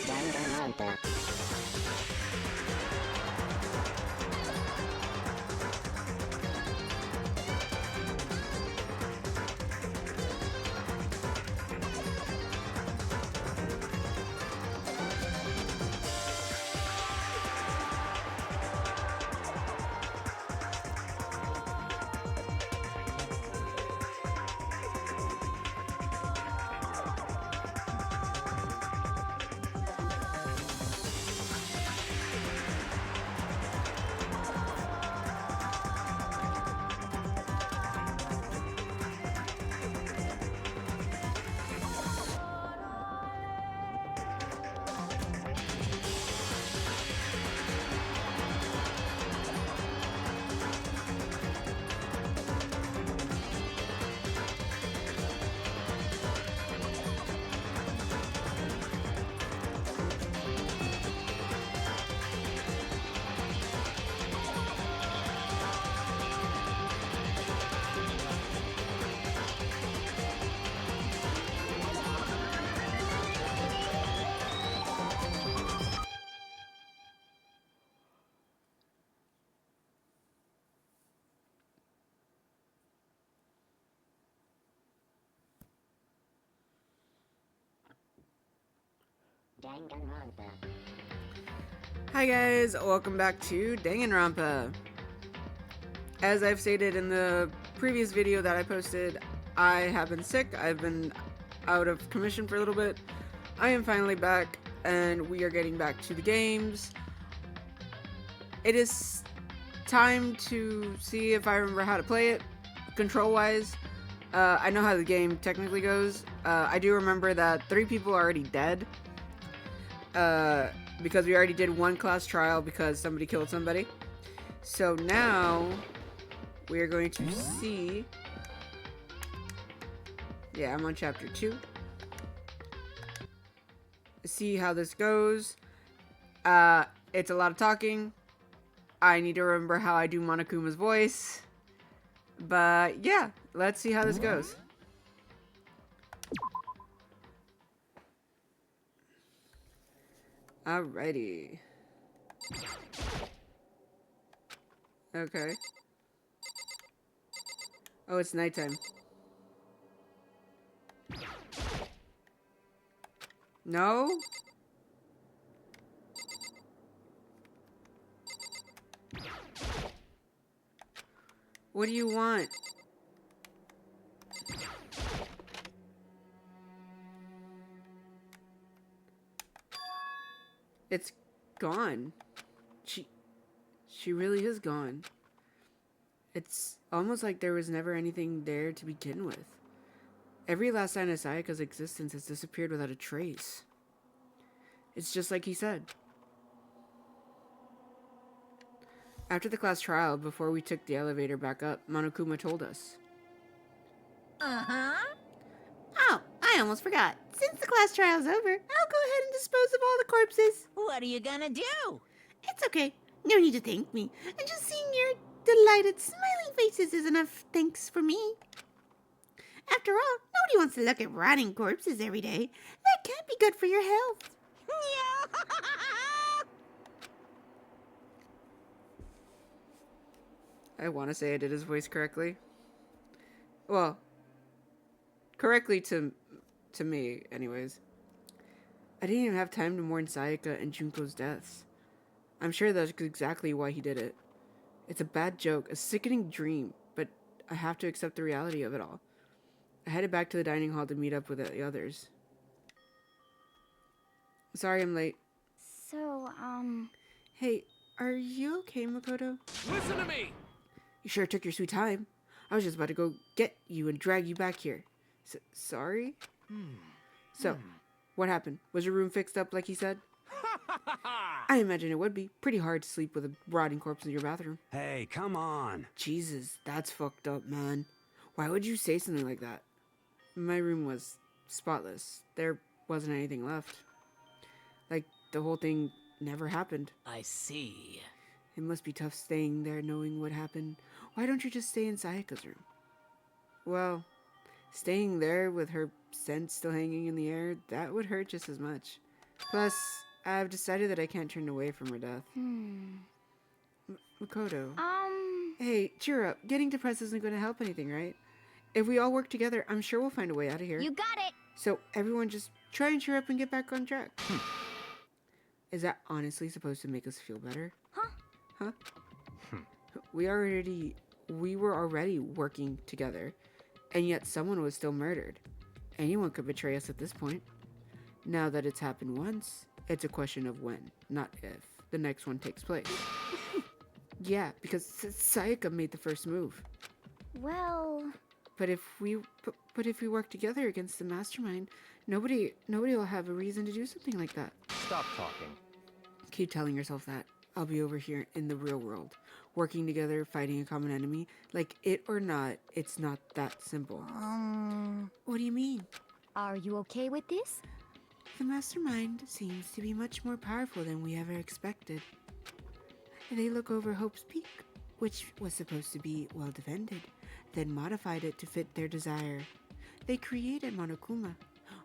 Danganronpa. Danganronpa. Hi guys, welcome back to Danganronpa. As I've stated in the previous video that I posted, I have been sick. I've been out of commission for a little bit. I am finally back and we are getting back to the games. It is time to see if I remember how to play it, control-wise. I know how the game technically goes. I do remember that 3 people are already dead. Because we already did one class trial because somebody killed somebody. So now we are going to see. Yeah, I'm on chapter 2. See how this goes. It's a lot of talking. I need to remember how I do Monokuma's voice. But yeah, let's see how this goes. Alrighty. Okay. Oh, it's nighttime. No? What do you want? It's gone. She really is gone. It's almost like there was never anything there to begin with. Every last sign of Sayaka's existence has disappeared without a trace. It's just like he said. After the class trial, before we took the elevator back up, Monokuma told us. Uh-huh. Oh, I almost forgot. Since the class trial's over, I'll go ahead and dispose of all the corpses. What are you gonna do? It's okay. No need to thank me. And just seeing your delighted, smiling faces is enough thanks for me. After all, nobody wants to look at rotting corpses every day. That can't be good for your health. I want to say I did his voice correctly. Well, correctly to me, anyways. I didn't even have time to mourn Sayaka and Junko's deaths. I'm sure that's exactly why he did it. It's a bad joke, a sickening dream, but I have to accept the reality of it all. I headed back to the dining hall to meet up with the others. Sorry I'm late. So, Hey, are you okay, Makoto? Listen to me! You sure took your sweet time. I was just about to go get you and drag you back here. Sorry? So, what happened? Was your room fixed up like he said? I imagine it would be. Pretty hard to sleep with a rotting corpse in your bathroom. Hey, come on. Jesus, that's fucked up, man. Why would you say something like that? My room was spotless. There wasn't anything left. Like, the whole thing never happened. I see. It must be tough staying there knowing what happened. Why don't you just stay in Sayaka's room? Well, staying there with her scent still hanging in the air, that would hurt just as much. Plus, I've decided that I can't turn away from her death. Makoto. Hey, cheer up. Getting depressed isn't going to help anything, right? If we all work together, I'm sure we'll find a way out of here. You got it. So everyone just try and cheer up and get back on track. Is that honestly supposed to make us feel better? Huh? We were already working together, and yet someone was still murdered. Anyone could betray us at this point. Now that it's happened once, it's a question of when, not if, the next one takes place. Yeah, because Sayaka made the first move. Well, But if we work together against the mastermind, nobody will have a reason to do something like that. Stop talking. Keep telling yourself that. I'll be over here in the real world, working together, fighting a common enemy. Like it or not, it's not that simple. What do you mean? are you okay with this? The mastermind seems to be much more powerful than we ever expected. They look over Hope's Peak, which was supposed to be well defended, then modified it to fit their desire. They created Monokuma,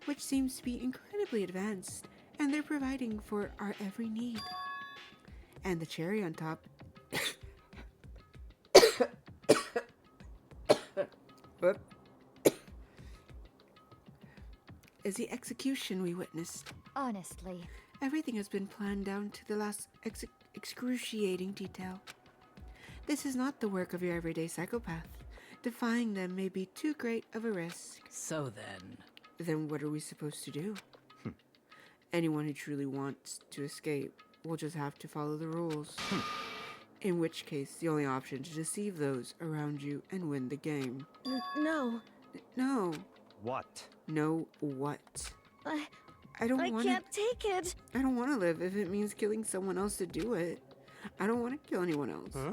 which seems to be incredibly advanced, and they're providing for our every need. And the cherry on top Whoop. is the execution we witnessed. Honestly, Everything has been planned down to the last excruciating detail. This is not the work of your everyday psychopath. Defying them may be too great of a risk. So then, Then what are we supposed to do? Anyone who truly wants to escape will just have to follow the rules. In which case, the only option is to deceive those around you and win the game. no. No. What? No what? I I don't want to. can't take it. I don't want to live if it means killing someone else to do it. I don't want to kill anyone else. Huh?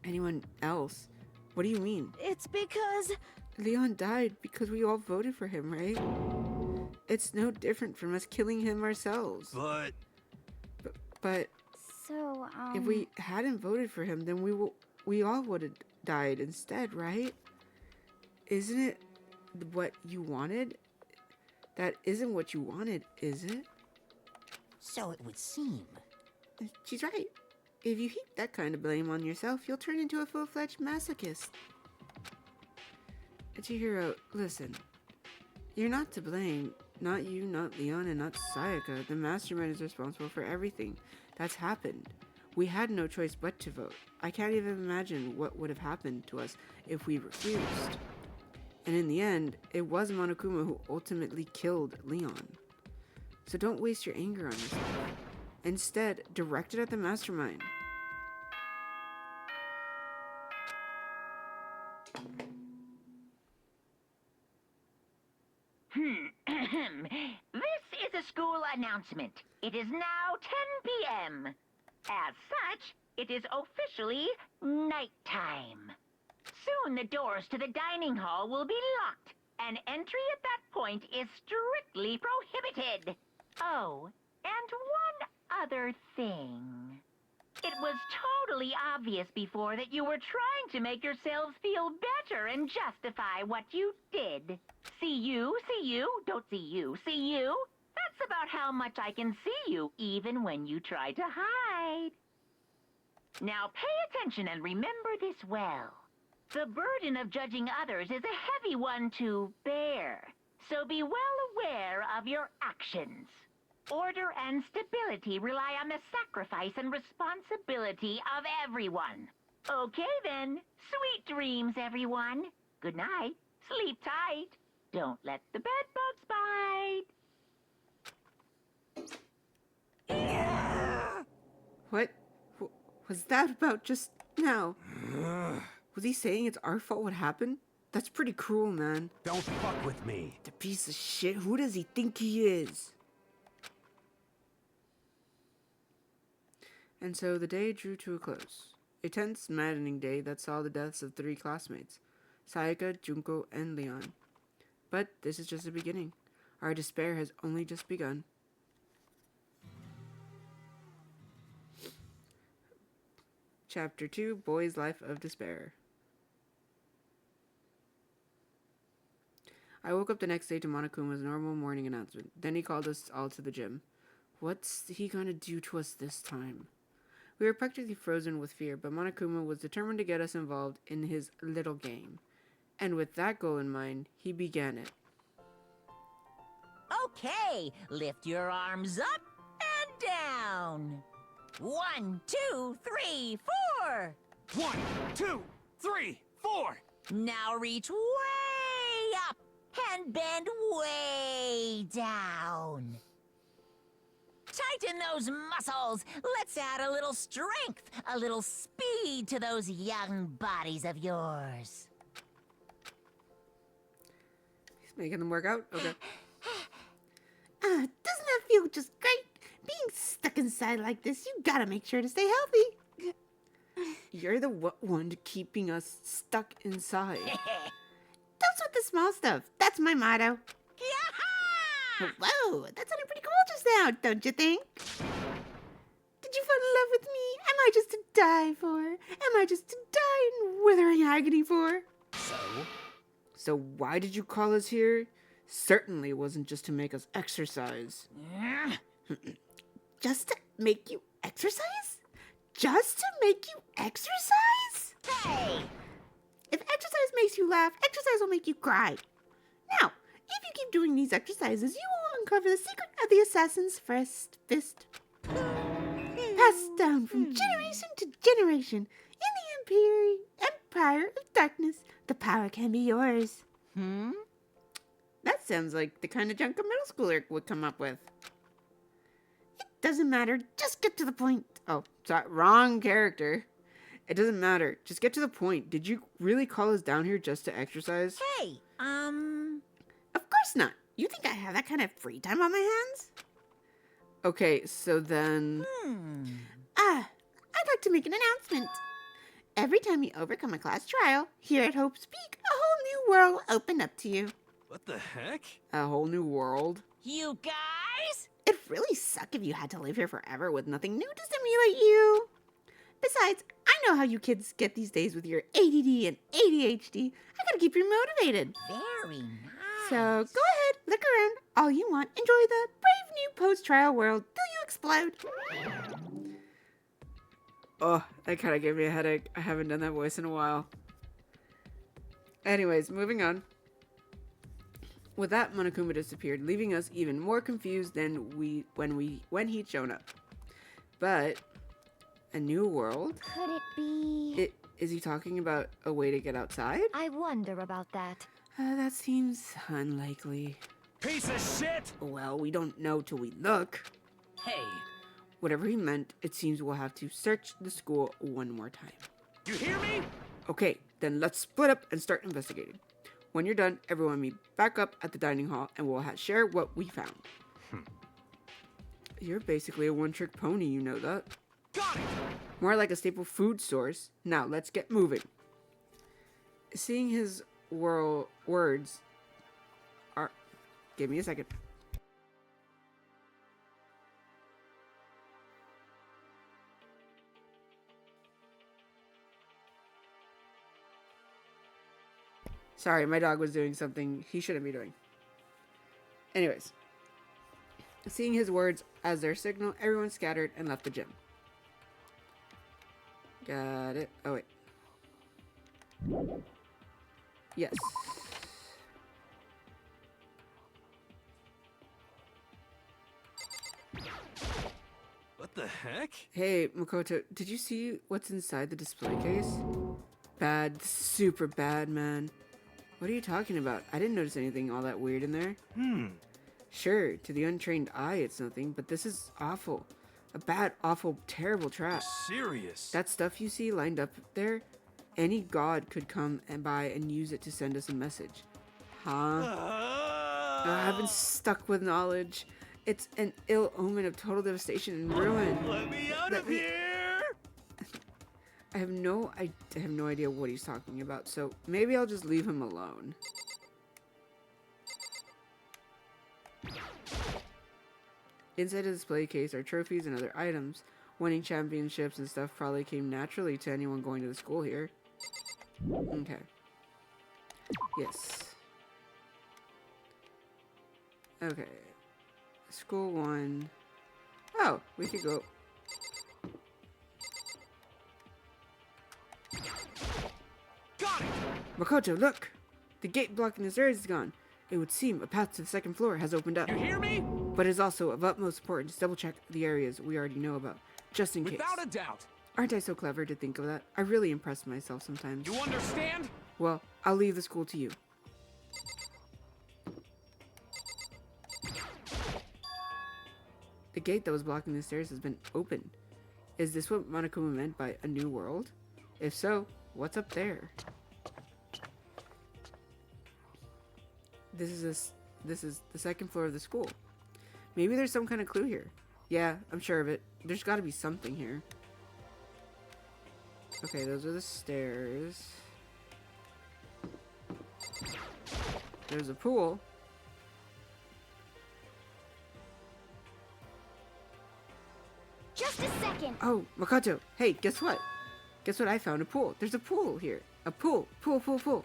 Anyone else? What do you mean? It's because Leon died because we all voted for him, right? It's no different from us killing him ourselves. But But so if we hadn't voted for him, then we all would have died instead, right? Isn't it what you wanted? That isn't what you wanted, is it? so it would seem. She's right. If you heap that kind of blame on yourself, you'll turn into a full-fledged masochist. Chihiro, listen. You're not to blame. Not you, not Leon, and not Sayaka. The mastermind is responsible for everything that's happened. We had no choice but to vote. I can't even imagine what would have happened to us if we refused. And in the end, it was Monokuma who ultimately killed Leon. So don't waste your anger on yourself. Instead, direct it at the mastermind. This is a school announcement. It is now 10 p.m. As such, it is officially nighttime. Soon the doors to the dining hall will be locked, and entry at that point is strictly prohibited. Oh, and one other thing. It was totally obvious before that you were trying to make yourselves feel better and justify what you did. See you, don't see you, see you. That's about how much I can see you, even when you try to hide. Now pay attention and remember this well. The burden of judging others is a heavy one to bear, so be well aware of your actions. Order and stability rely on the sacrifice and responsibility of everyone. Okay then, sweet dreams, everyone. Good night, sleep tight. Don't let the bed bugs bite. What was that about just now? Was he saying it's our fault what happened? That's pretty cruel, man. don't fuck with me. The piece of shit. Who does he think he is? And so the day drew to a close. A tense, maddening day that saw the deaths of 3 classmates, Sayaka, Junko, and Leon. But this is just the beginning. Our despair has only just begun. Chapter 2, Boy's Life of Despair. I woke up the next day to Monokuma's normal morning announcement. Then he called us all to the gym. What's he gonna do to us this time? We were practically frozen with fear, but Monokuma was determined to get us involved in his little game. And with that goal in mind, he began it. Okay, lift your arms up and down. 1, 2, 3, 4. 1, 2, 3, 4. Now reach way up and bend way down. Tighten those muscles. Let's add a little strength, a little speed to those young bodies of yours. He's making them work out? Okay. Doesn't that feel just great? Being stuck inside like this, you gotta make sure to stay healthy. You're the one keeping us stuck inside. Don't sweat the small stuff. That's my motto. Yaha! Whoa, that sounded pretty cool just now, don't you think? Did you fall in love with me? Am I just to die for? Am I just to die in withering agony for? So why did you call us here? Certainly it wasn't just to make us exercise. Just to make you exercise? Just to make you exercise? Hey! If exercise makes you laugh, exercise will make you cry. Now, if you keep doing these exercises, you will uncover the secret of the assassin's first fist. Passed down from generation to generation in the Empire of Darkness, the power can be yours. That sounds like the kind of junk a middle schooler would come up with. It doesn't matter, just get to the point. Oh, sorry, wrong character. It doesn't matter. Just get to the point. Did you really call us down here just to exercise? Hey, Of course not. You think I have that kind of free time on my hands? Okay, so then... I'd like to make an announcement. Every time you overcome a class trial, here at Hope's Peak, a whole new world will open up to you. What the heck? A whole new world? you guys? It'd really suck if you had to live here forever with nothing new to stimulate you. Besides, I know how you kids get these days with your ADD and ADHD. I gotta keep you motivated. Very nice. So go ahead, look around all you want. Enjoy the brave new post-trial world till you explode. Oh, that kind of gave me a headache. I haven't done that voice in a while. Anyways, moving on. With that, Monokuma disappeared, leaving us even more confused than when he'd shown up. But a new world? Could it be? Is he talking about a way to get outside? I wonder about that. That seems unlikely. Piece of shit! Well, we don't know till we look. Hey, Whatever he meant, it seems we'll have to search the school one more time. You hear me? Okay, then let's split up and start investigating. When you're done, everyone meet back up at the dining hall and we'll share what we found. You're basically a one-trick pony, you know that. Got it! More like a staple food source. Now, let's get moving. Seeing his words are... Give me a second. Sorry, my dog was doing something he shouldn't be doing. Anyways. Seeing his words as their signal, everyone scattered and left the gym. Got it. Oh, wait. Yes. What the heck? Hey, Makoto, did you see what's inside the display case? Bad, super bad, man. What are you talking about? I didn't notice anything all that weird in there. Sure, to the untrained eye it's nothing, but this is awful. A bad, awful, terrible trap. Serious? That stuff you see lined up there, any god could come and by and use it to send us a message. Huh? I've been stuck with knowledge. It's an ill omen of total devastation and ruin. Let me out Let of me- here! I have no idea what he's talking about, so maybe I'll just leave him alone. Inside the display case are trophies and other items. Winning championships and stuff probably came naturally to anyone going to the school here. Okay. Yes. Okay. School 1. Oh, we could go. Got it! Makoto, look! The gate blocking the stairs is gone. It would seem a path to the second floor has opened up. You hear me? But it's also of utmost importance to double check the areas we already know about, just in case. Without a doubt. Aren't I so clever to think of that? I really impress myself sometimes. You understand? Well, I'll leave the school to you. The gate that was blocking the stairs has been opened. Is this what Monokuma meant by a new world? If so, what's up there? This is the second floor of the school. Maybe there's some kind of clue here. Yeah, I'm sure of it. There's got to be something here. Okay, those are the stairs. There's a pool. Just a second. Oh, Makoto. Hey, guess what? Guess what I found? A pool. There's a pool here. A pool. Pool.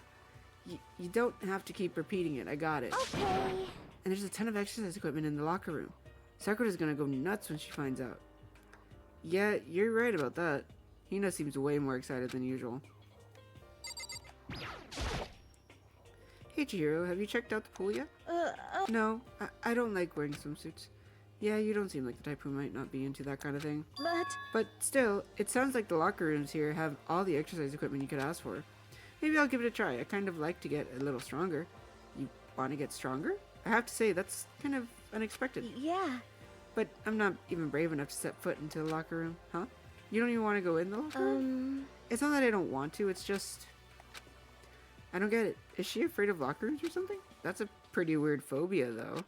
You don't have to keep repeating it. I got it. Okay. And there's a ton of exercise equipment in the locker room. Sakura's gonna go nuts when she finds out. Yeah, you're right about that. Hina seems way more excited than usual. Hey Chihiro, have you checked out the pool yet? No, I don't like wearing swimsuits. Yeah, you don't seem like the type who might not be into that kind of thing. But still, it sounds like the locker rooms here have all the exercise equipment you could ask for. Maybe I'll give it a try. I kind of like to get a little stronger. You want to get stronger? I have to say, that's kind of unexpected. Yeah. But I'm not even brave enough to set foot into the locker room, huh? You don't even want to go in the locker room? It's not that I don't want to, it's just... I don't get it. Is she afraid of locker rooms or something? That's a pretty weird phobia, though.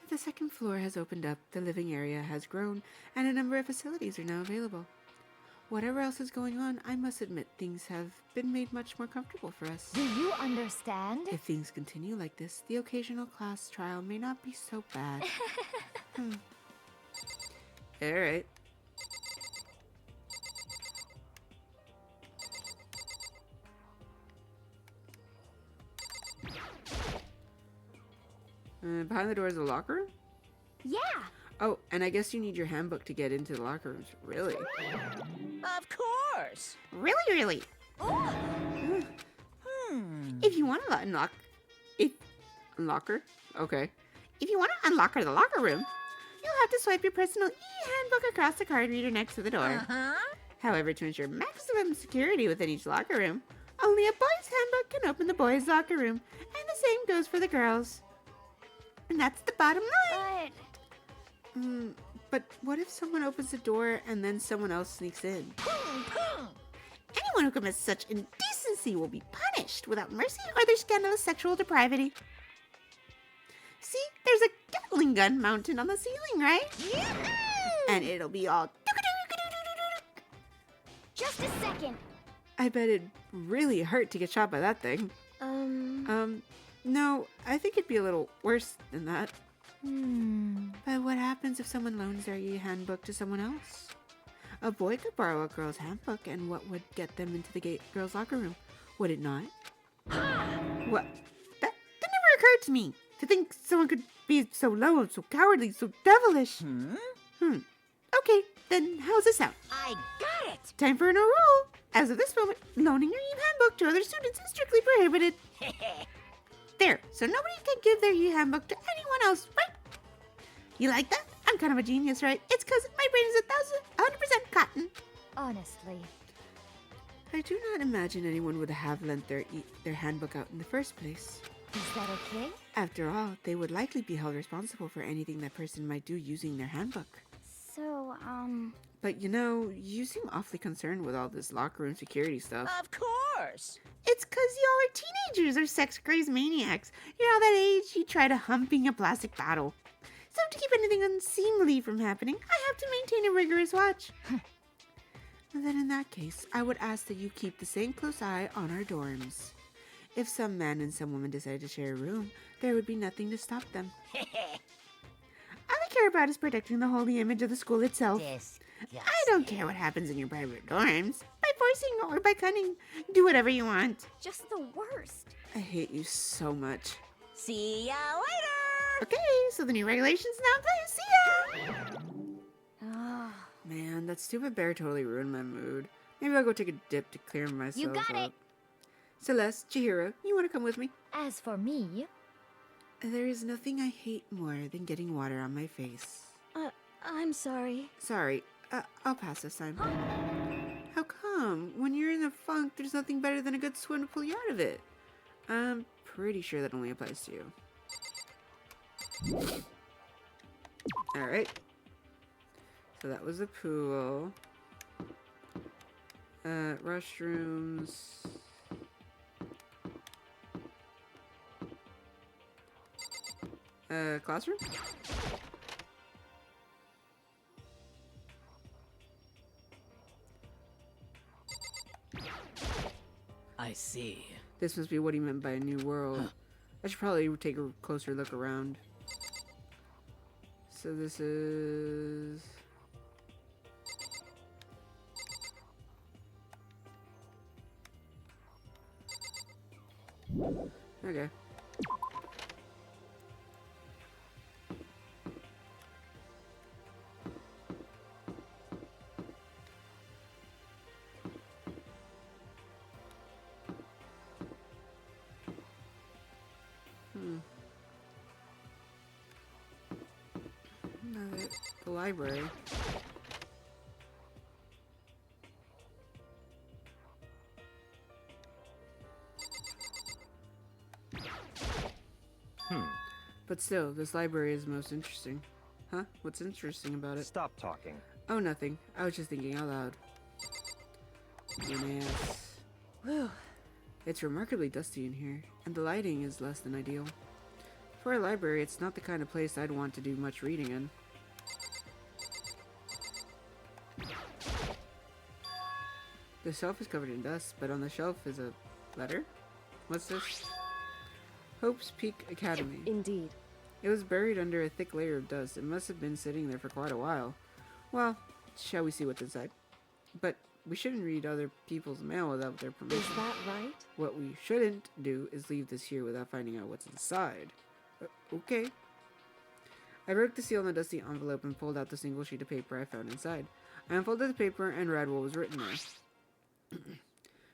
The second floor has opened up, the living area has grown, and a number of facilities are now available. Whatever else is going on, I must admit things have been made much more comfortable for us. Do you understand? If things continue like this, the occasional class trial may not be so bad. Alright. Behind the door is a locker room? Yeah. Oh, and I guess you need your handbook to get into the locker rooms. Really? Of course. Really. If you want to Unlocker? Okay. If you want to unlock the locker room, you'll have to swipe your personal e-handbook across the card reader next to the door. Uh-huh. However, to ensure maximum security within each locker room, only a boys' handbook can open the boys' locker room, and the same goes for the girls. And that's the bottom line. But But what if someone opens the door and then someone else sneaks in? Anyone who commits such indecency will be punished without mercy or their scandalous sexual depravity. See, there's a Gatling gun mounted on the ceiling, right? And it'll be all... just a second. I bet it'd really hurt to get shot by that thing. No, I think it'd be a little worse than that. But what happens if someone loans their e-handbook to someone else? A boy could borrow a girl's handbook, and what would get them into the girl's locker room? Would it not? What? That never occurred to me. To think someone could be so low, so cowardly, so devilish. Okay, then how's this sound? I got it. Time for a no rule. As of this moment, loaning your e-handbook to other students is strictly prohibited. There, so nobody can give their e-handbook to anyone else, right? You like that? I'm kind of a genius, right? It's because my brain is 100% cotton. Honestly. I do not imagine anyone would have lent their handbook out in the first place. Is that okay? After all, they would likely be held responsible for anything that person might do using their handbook. So, But you know, you seem awfully concerned with all this locker room security stuff. Of course. It's because y'all are teenagers or sex-crazed maniacs. You're all that age you try to humping a plastic bottle. So to keep anything unseemly from happening, I have to maintain a rigorous watch. Then in that case, I would ask that you keep the same close eye on our dorms. If some man and some woman decide to share a room, there would be nothing to stop them. All I care about is protecting the holy image of the school itself. I don't care what happens in your private dorms. By forcing or by cunning, do whatever you want. just the worst. I hate you so much. See ya later! Okay, so the new regulations now in place. See ya! Oh, Man, that stupid bear totally ruined my mood. Maybe I'll go take a dip to clear myself got up. it. Celeste, Chihiro, you want to come with me? as for me, There is nothing I hate more than getting water on my face. I'm sorry. Sorry, I'll pass this time. How come? When you're in a funk, there's nothing better than a good swim to pull you out of it. I'm pretty sure that only applies to you. Alright. So that was the pool. Restrooms. Classroom? I see. This must be what he meant by a new world. I should probably take a closer look around. So this is... Okay. The library. But still, this library is most interesting. Huh? What's interesting about it? Stop talking. Oh, nothing. I was just thinking out loud. Yes. Whew. It's remarkably dusty in here, and the lighting is less than ideal. For a library, it's not the kind of place I'd want to do much reading in. The shelf is covered in dust, but on the shelf is a letter? What's this? Hope's Peak Academy. Indeed. It was buried under a thick layer of dust. It must have been sitting there for quite a while. Well, shall we see what's inside? But we shouldn't read other people's mail without their Is permission. that right? What we shouldn't do is leave this here without finding out what's inside. Okay. I broke the seal on the dusty envelope and pulled out the single sheet of paper I found inside. I unfolded the paper and read what was written there.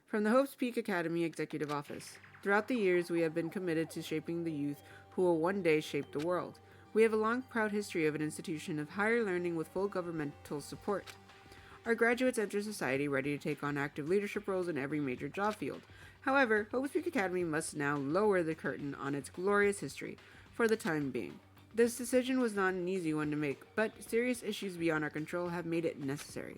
From the Hope's Peak Academy Executive Office. Throughout the years, we have been committed to shaping the youth who will one day shape the world. We have a long, proud history of an institution of higher learning with full governmental support. Our graduates enter society ready to take on active leadership roles in every major job field. However, Hope's Peak Academy must now lower the curtain on its glorious history for the time being. This decision was not an easy one to make, but serious issues beyond our control have made it necessary.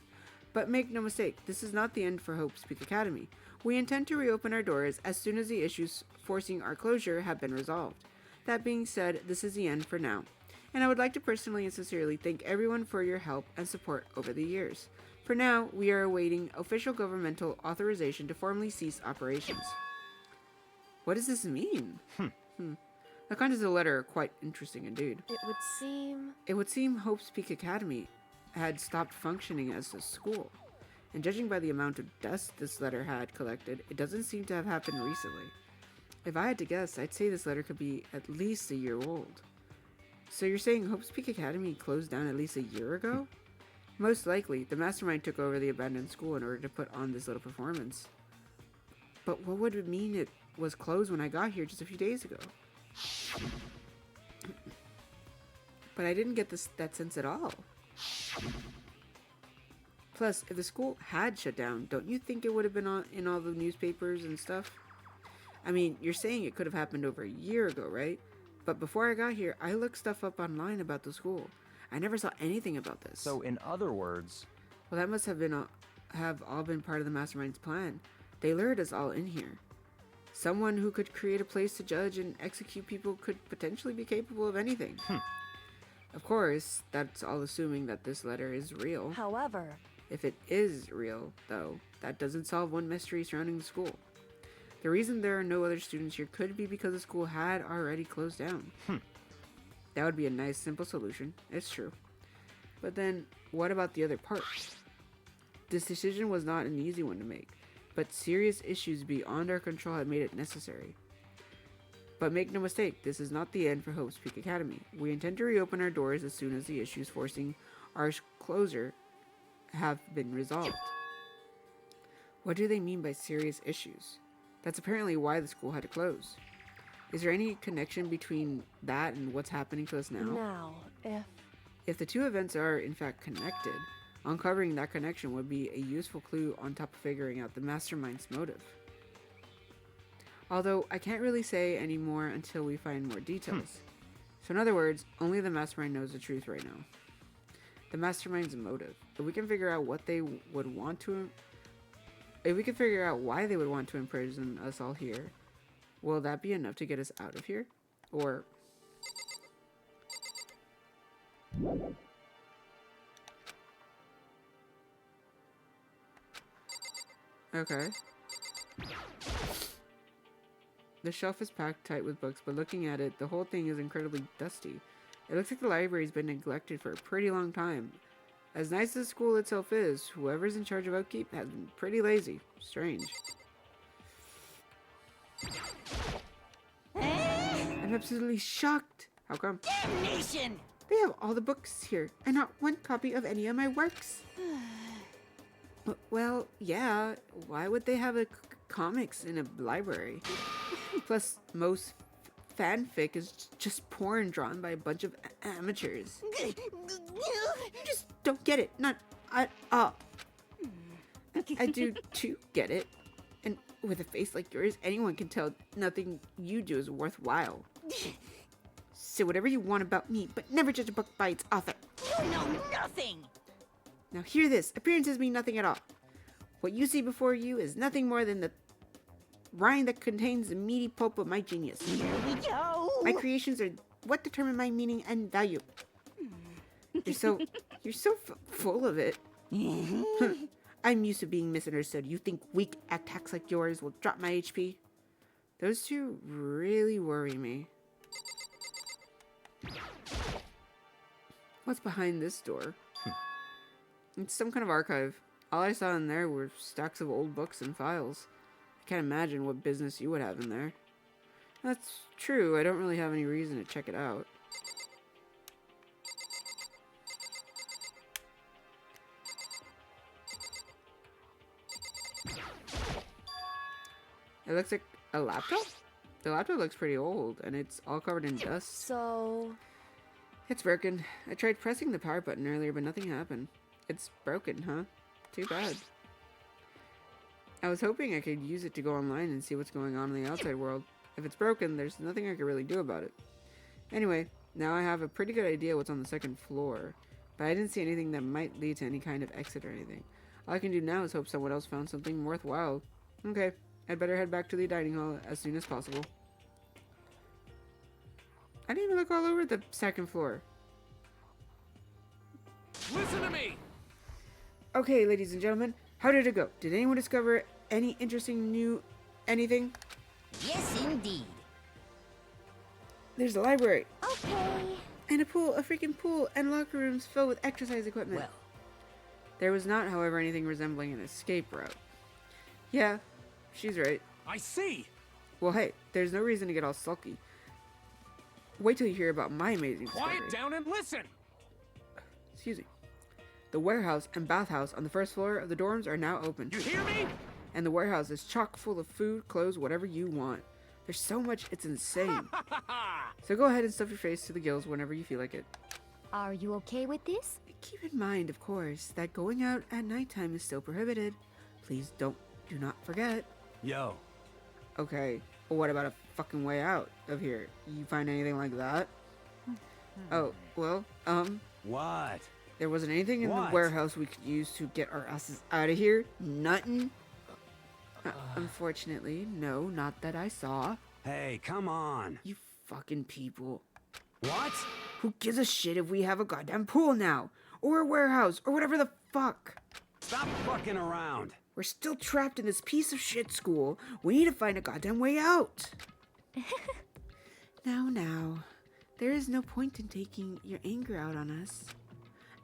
But make no mistake, this is not the end for Hope's Peak Academy. We intend to reopen our doors as soon as the issues forcing our closure have been resolved. That being said, this is the end for now. And I would like to personally and sincerely thank everyone for your help and support over the years. For now, we are awaiting official governmental authorization to formally cease operations. What does this mean? The contents of the letter are quite interesting indeed. It would seem Hope's Peak Academy had stopped functioning as a school. And judging by the amount of dust this letter had collected, it doesn't seem to have happened recently. If I had to guess, I'd say this letter could be at least a year old. So you're saying Hope's Peak Academy closed down at least a year ago? Most likely, the mastermind took over the abandoned school in order to put on this little performance. But what would it mean it was closed when I got here just a few days ago? But I didn't get that sense at all. Plus, if the school had shut down, don't you think it would have been in all the newspapers and stuff? I mean, you're saying it could have happened over a year ago, right? But before I got here, I looked stuff up online about the school. I never saw anything about this. So, in other words, Well, that must have all been part of the mastermind's plan. They lured us all in here. Someone who could create a place to judge and execute people could potentially be capable of anything. Of course, that's all assuming that this letter is real. However, If it is real, though, that doesn't solve one mystery surrounding the school. The reason there are no other students here could be because the school had already closed down. That would be a nice, simple solution. It's true. But then, what about the other part? This decision was not an easy one to make, but serious issues beyond our control had made it necessary. But make no mistake, this is not the end for Hope's Peak Academy. We intend to reopen our doors as soon as the issues forcing our closure have been resolved. What do they mean by serious issues? That's apparently why the school had to close. Is there any connection between that and what's happening to us now? Now, If the two events are in fact connected, uncovering that connection would be a useful clue on top of figuring out the mastermind's motive. Although I can't really say any more until we find more details. So in other words, only the mastermind knows the truth right now. The mastermind's motive. If we can figure out what they would want to, if we can figure out why they would want to imprison us all here, will that be enough to get us out of here? Or okay. The shelf is packed tight with books, but looking at it, the whole thing is incredibly dusty. It looks like the library's been neglected for a pretty long time. As nice as the school itself is, whoever's in charge of upkeep has been pretty lazy. Strange. I'm absolutely shocked. How come? Damnation! They have all the books here, and not one copy of any of my works. Well, yeah. Why would they have comics in a library? Plus, most fanfic is just porn drawn by a bunch of amateurs. You just don't get it. Not at all. I do too get it. And with a face like yours, anyone can tell nothing you do is worthwhile. Say whatever you want about me, but never judge a book by its author. You know nothing! Now hear this. Appearances mean nothing at all. What you see before you is nothing more than the rind that contains the meaty pulp of my genius. Here we go! My creations are what determine my meaning and value. You're so full of it. I'm used to being misunderstood. You think weak attacks like yours will drop my HP? Those two really worry me. What's behind this door? It's some kind of archive. All I saw in there were stacks of old books and files. I can't imagine what business you would have in there. That's true, I don't really have any reason to check it out. It looks like a laptop? The laptop looks pretty old, and it's all covered in dust. so It's broken. I tried pressing the power button earlier, but nothing happened. It's broken, huh? Too bad. I was hoping I could use it to go online and see what's going on in the outside world. If it's broken, there's nothing I can really do about it. Anyway, now I have a pretty good idea what's on the second floor, but I didn't see anything that might lead to any kind of exit or anything. All I can do now is hope someone else found something worthwhile. Okay, I'd better head back to the dining hall as soon as possible. I didn't even look all over the second floor. Listen to me! Okay, ladies and gentlemen, how did it go? Did anyone discover any interesting new anything? Yes, indeed. There's a library. Okay. And a pool, a freaking pool, and locker rooms filled with exercise equipment. Well, There was not, however, anything resembling an escape route. Yeah, she's right. I see! Well, hey, there's no reason to get all sulky. Wait till you hear about my amazing discovery. Quiet down and listen! Excuse me. The warehouse and bathhouse on the first floor of the dorms are now open. You hear me? And the warehouse is chock full of food, clothes, whatever you want. There's so much, it's insane. So go ahead and stuff your face to the gills whenever you feel like it. Are you okay with this? Keep in mind, of course, that going out at nighttime is still prohibited. Please do not forget. Yo, Okay, well, what about a fucking way out of here? You find anything like that? Oh, well, what? there wasn't anything in the What? warehouse we could use to get our asses out of here? Nothing? Unfortunately, no, not that I saw. Hey, come on. You fucking people. What? Who gives a shit if we have a goddamn pool now? Or a warehouse, or whatever the fuck? Stop fucking around. We're still trapped in this piece of shit school. We need to find a goddamn way out. Now. There is no point in taking your anger out on us.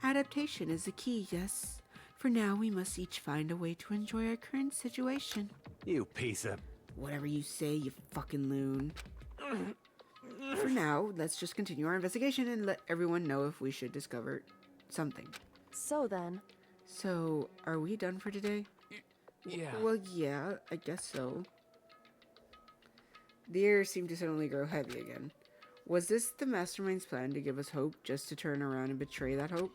Adaptation is the key, yes. For now, we must each find a way to enjoy our current situation. You piece of... Whatever you say, you fucking loon. For now, let's just continue our investigation and let everyone know if we should discover something. So then, So, are we done for today? Yeah. Well, yeah, I guess so. The air seemed to suddenly grow heavy again. Was this the mastermind's plan to give us hope just to turn around and betray that hope?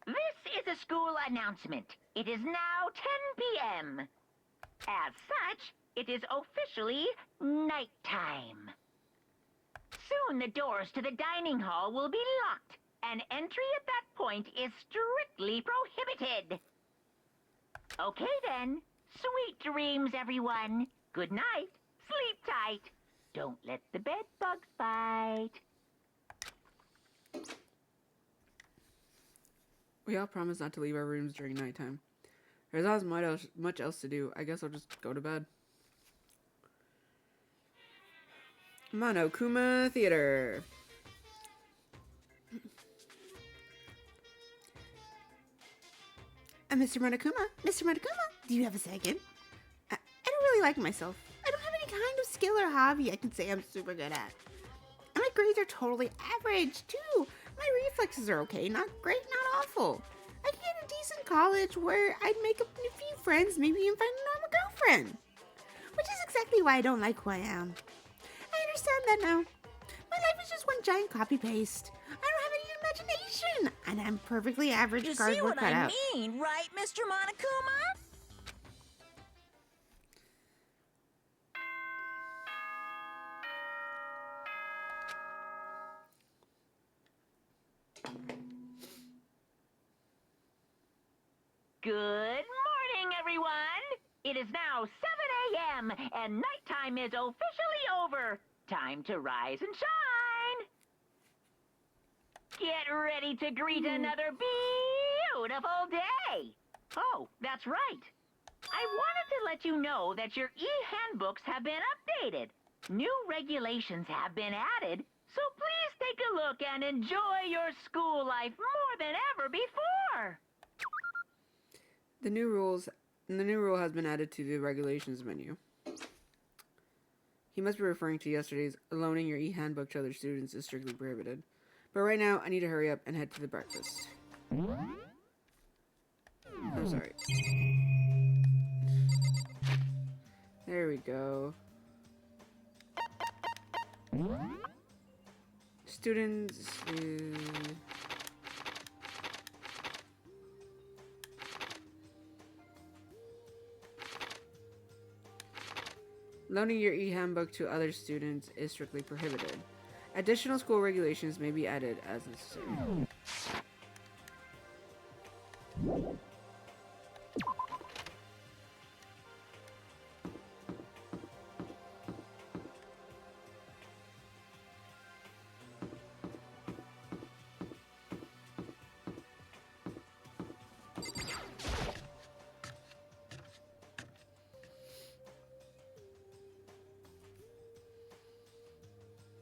This is a school announcement. It is now 10 p.m. As such, it is officially nighttime. Soon the doors to the dining hall will be locked, and entry at that point is strictly prohibited. Okay then. Sweet dreams, everyone. Good night. Sleep tight. Don't let the bed bugs bite. We all promised not to leave our rooms during nighttime. There's not much else to do. I guess I'll just go to bed. Monokuma Theater. Mr. Monokuma, do you have a second? I don't really like myself. I don't have any kind of skill or hobby I can say I'm super good at. And my grades are totally average, too. My reflexes are okay, not great, not awful. I could get a decent college where I'd make a few friends, maybe even find a normal girlfriend. Which is exactly why I don't like who I am. I understand that now. My life is just one giant copy-paste. I don't have any imagination, and I'm perfectly average You see cardboard what I cutout. mean, right, Mr. Monokuma? Good morning, everyone! It is now 7 a.m., and nighttime is officially over. Time to rise and shine! Get ready to greet another beautiful day! Oh, that's right. I wanted to let you know that your e-handbooks have been updated. New regulations have been added, so please take a look and enjoy your school life more than ever before. The new rule has been added to the regulations menu. He must be referring to yesterday's loaning your e-handbook to other students is strictly prohibited. But right now, I need to hurry up and head to the breakfast. I'm sorry. There we go. Students. Loaning your e-handbook to other students is strictly prohibited. Additional school regulations may be added as necessary.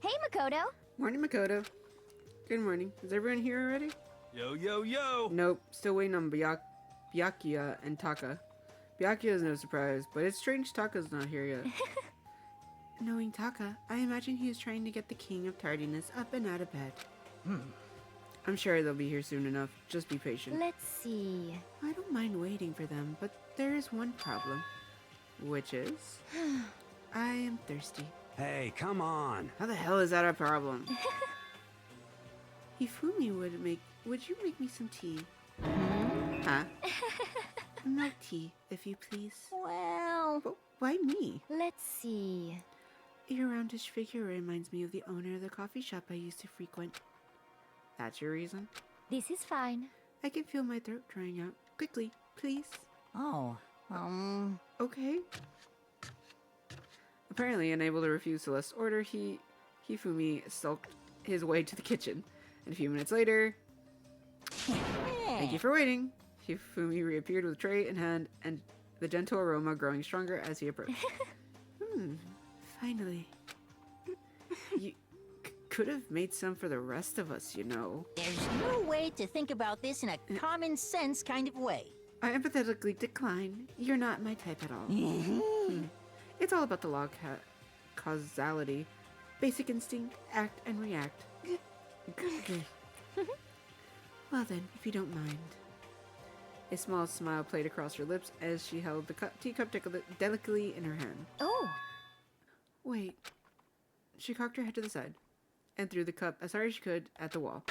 Hey, Makoto. Morning, Makoto. Good morning. Is everyone here already? Yo, yo, yo! Nope. Still waiting on Byakuya and Taka. Byakuya is no surprise, but it's strange Taka's not here yet. Knowing Taka, I imagine he is trying to get the king of tardiness up and out of bed. I'm sure they'll be here soon enough. Just be patient. Let's see. I don't mind waiting for them, but there is one problem. Which is... I am thirsty. Hey, come on. How the hell is that a problem? Hifumi would you make me some tea? Huh? Milk tea, if you please. Well, But why me? let's see. Your roundish figure reminds me of the owner of the coffee shop I used to frequent. That's your reason? This is fine. I can feel my throat drying out. Quickly, please. Oh, Okay. Apparently unable to refuse Celeste's order, Hifumi sulked his way to the kitchen. And a few minutes later... Thank you for waiting. Hifumi reappeared with tray in hand and the gentle aroma growing stronger as he approached. Finally. could have made some for the rest of us, you know. There's no way to think about this in a common sense kind of way. I empathetically decline. You're not my type at all. It's all about the law causality. Basic instinct, act and react. Well then, if you don't mind. A small smile played across her lips as she held the teacup delicately in her hand. Oh, Wait. She cocked her head to the side and threw the cup as hard as she could at the wall.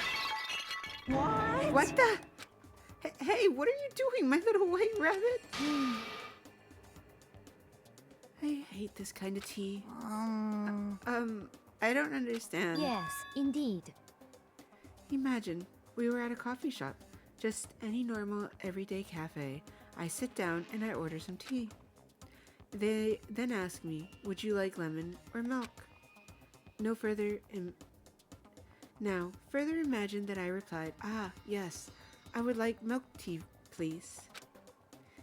What? What the? Hey, what are you doing, my little white rabbit? I hate this kind of tea. I don't understand. yes, indeed. Imagine we were at a coffee shop, just any normal everyday cafe. I sit down and I order some tea. They then ask me, would you like lemon or milk? Now, further imagine that I replied, yes, I would like milk tea, please.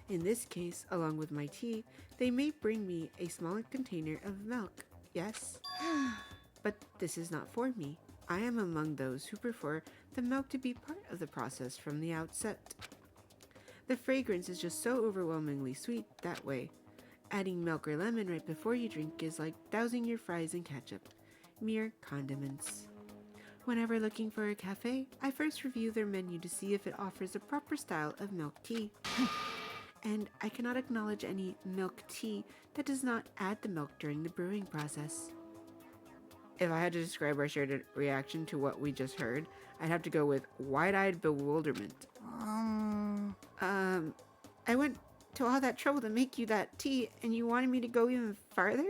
In this case, along with my tea, they may bring me a small container of milk, yes? But this is not for me. I am among those who prefer the milk to be part of the process from the outset. The fragrance is just so overwhelmingly sweet that way. Adding milk or lemon right before you drink is like dousing your fries in ketchup. Mere condiments. Whenever looking for a cafe, I first review their menu to see if it offers a proper style of milk tea. And I cannot acknowledge any milk tea that does not add the milk during the brewing process. If I had to describe our shared reaction to what we just heard, I'd have to go with wide-eyed bewilderment. I went to all that trouble to make you that tea, and you wanted me to go even farther?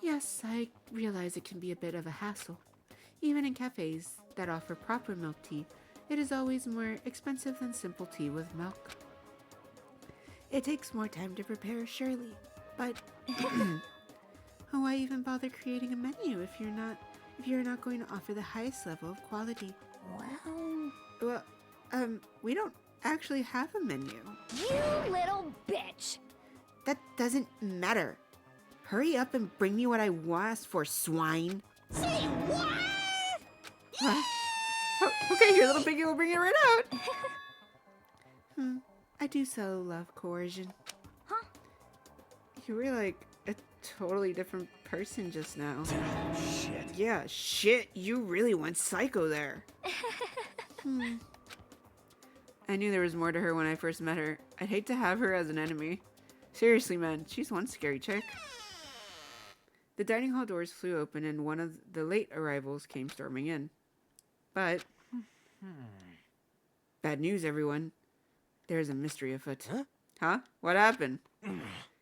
Yes, I realize it can be a bit of a hassle. Even in cafes that offer proper milk tea, it is always more expensive than simple tea with milk. It takes more time to prepare, surely, but why even bother creating a menu if you're not going to offer the highest level of quality? Well, we don't actually have a menu. You little bitch. That doesn't matter. Hurry up and bring me what I asked for, swine. Say what? What? Oh, okay, your little piggy will bring it right out. I do so love coercion. Huh? You were like a totally different person just now. Shit. Yeah, shit, you really went psycho there. I knew there was more to her when I first met her. I'd hate to have her as an enemy. Seriously, man, she's one scary chick. The dining hall doors flew open and one of the late arrivals came storming in. But... bad news, everyone. There's a mystery afoot. Huh? What happened?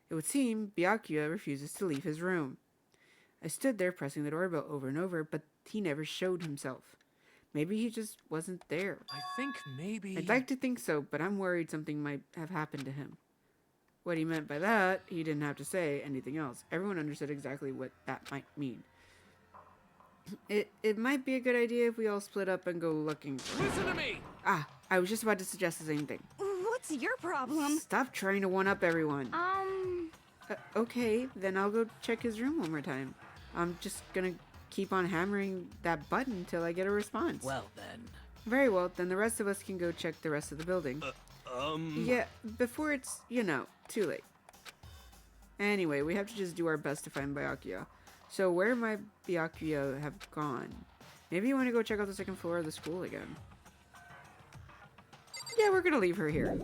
It would seem Byakuya refuses to leave his room. I stood there pressing the doorbell over and over, but he never showed himself. Maybe he just wasn't there. I think maybe... I'd like to think so, but I'm worried something might have happened to him. What he meant by that, he didn't have to say anything else. Everyone understood exactly what that might mean. It might be a good idea if we all split up and go looking for him. Listen to me! I was just about to suggest the same thing. What's your problem? Stop trying to one-up everyone. Okay, then I'll go check his room one more time. I'm just gonna keep on hammering that button until I get a response. Well then. Very well, then the rest of us can go check the rest of the building. Yeah, before it's, too late. Anyway, we have to just do our best to find Byakuya. So where might Byakuya have gone? Maybe you want to go check out the second floor of the school again. Yeah, we're gonna leave her here.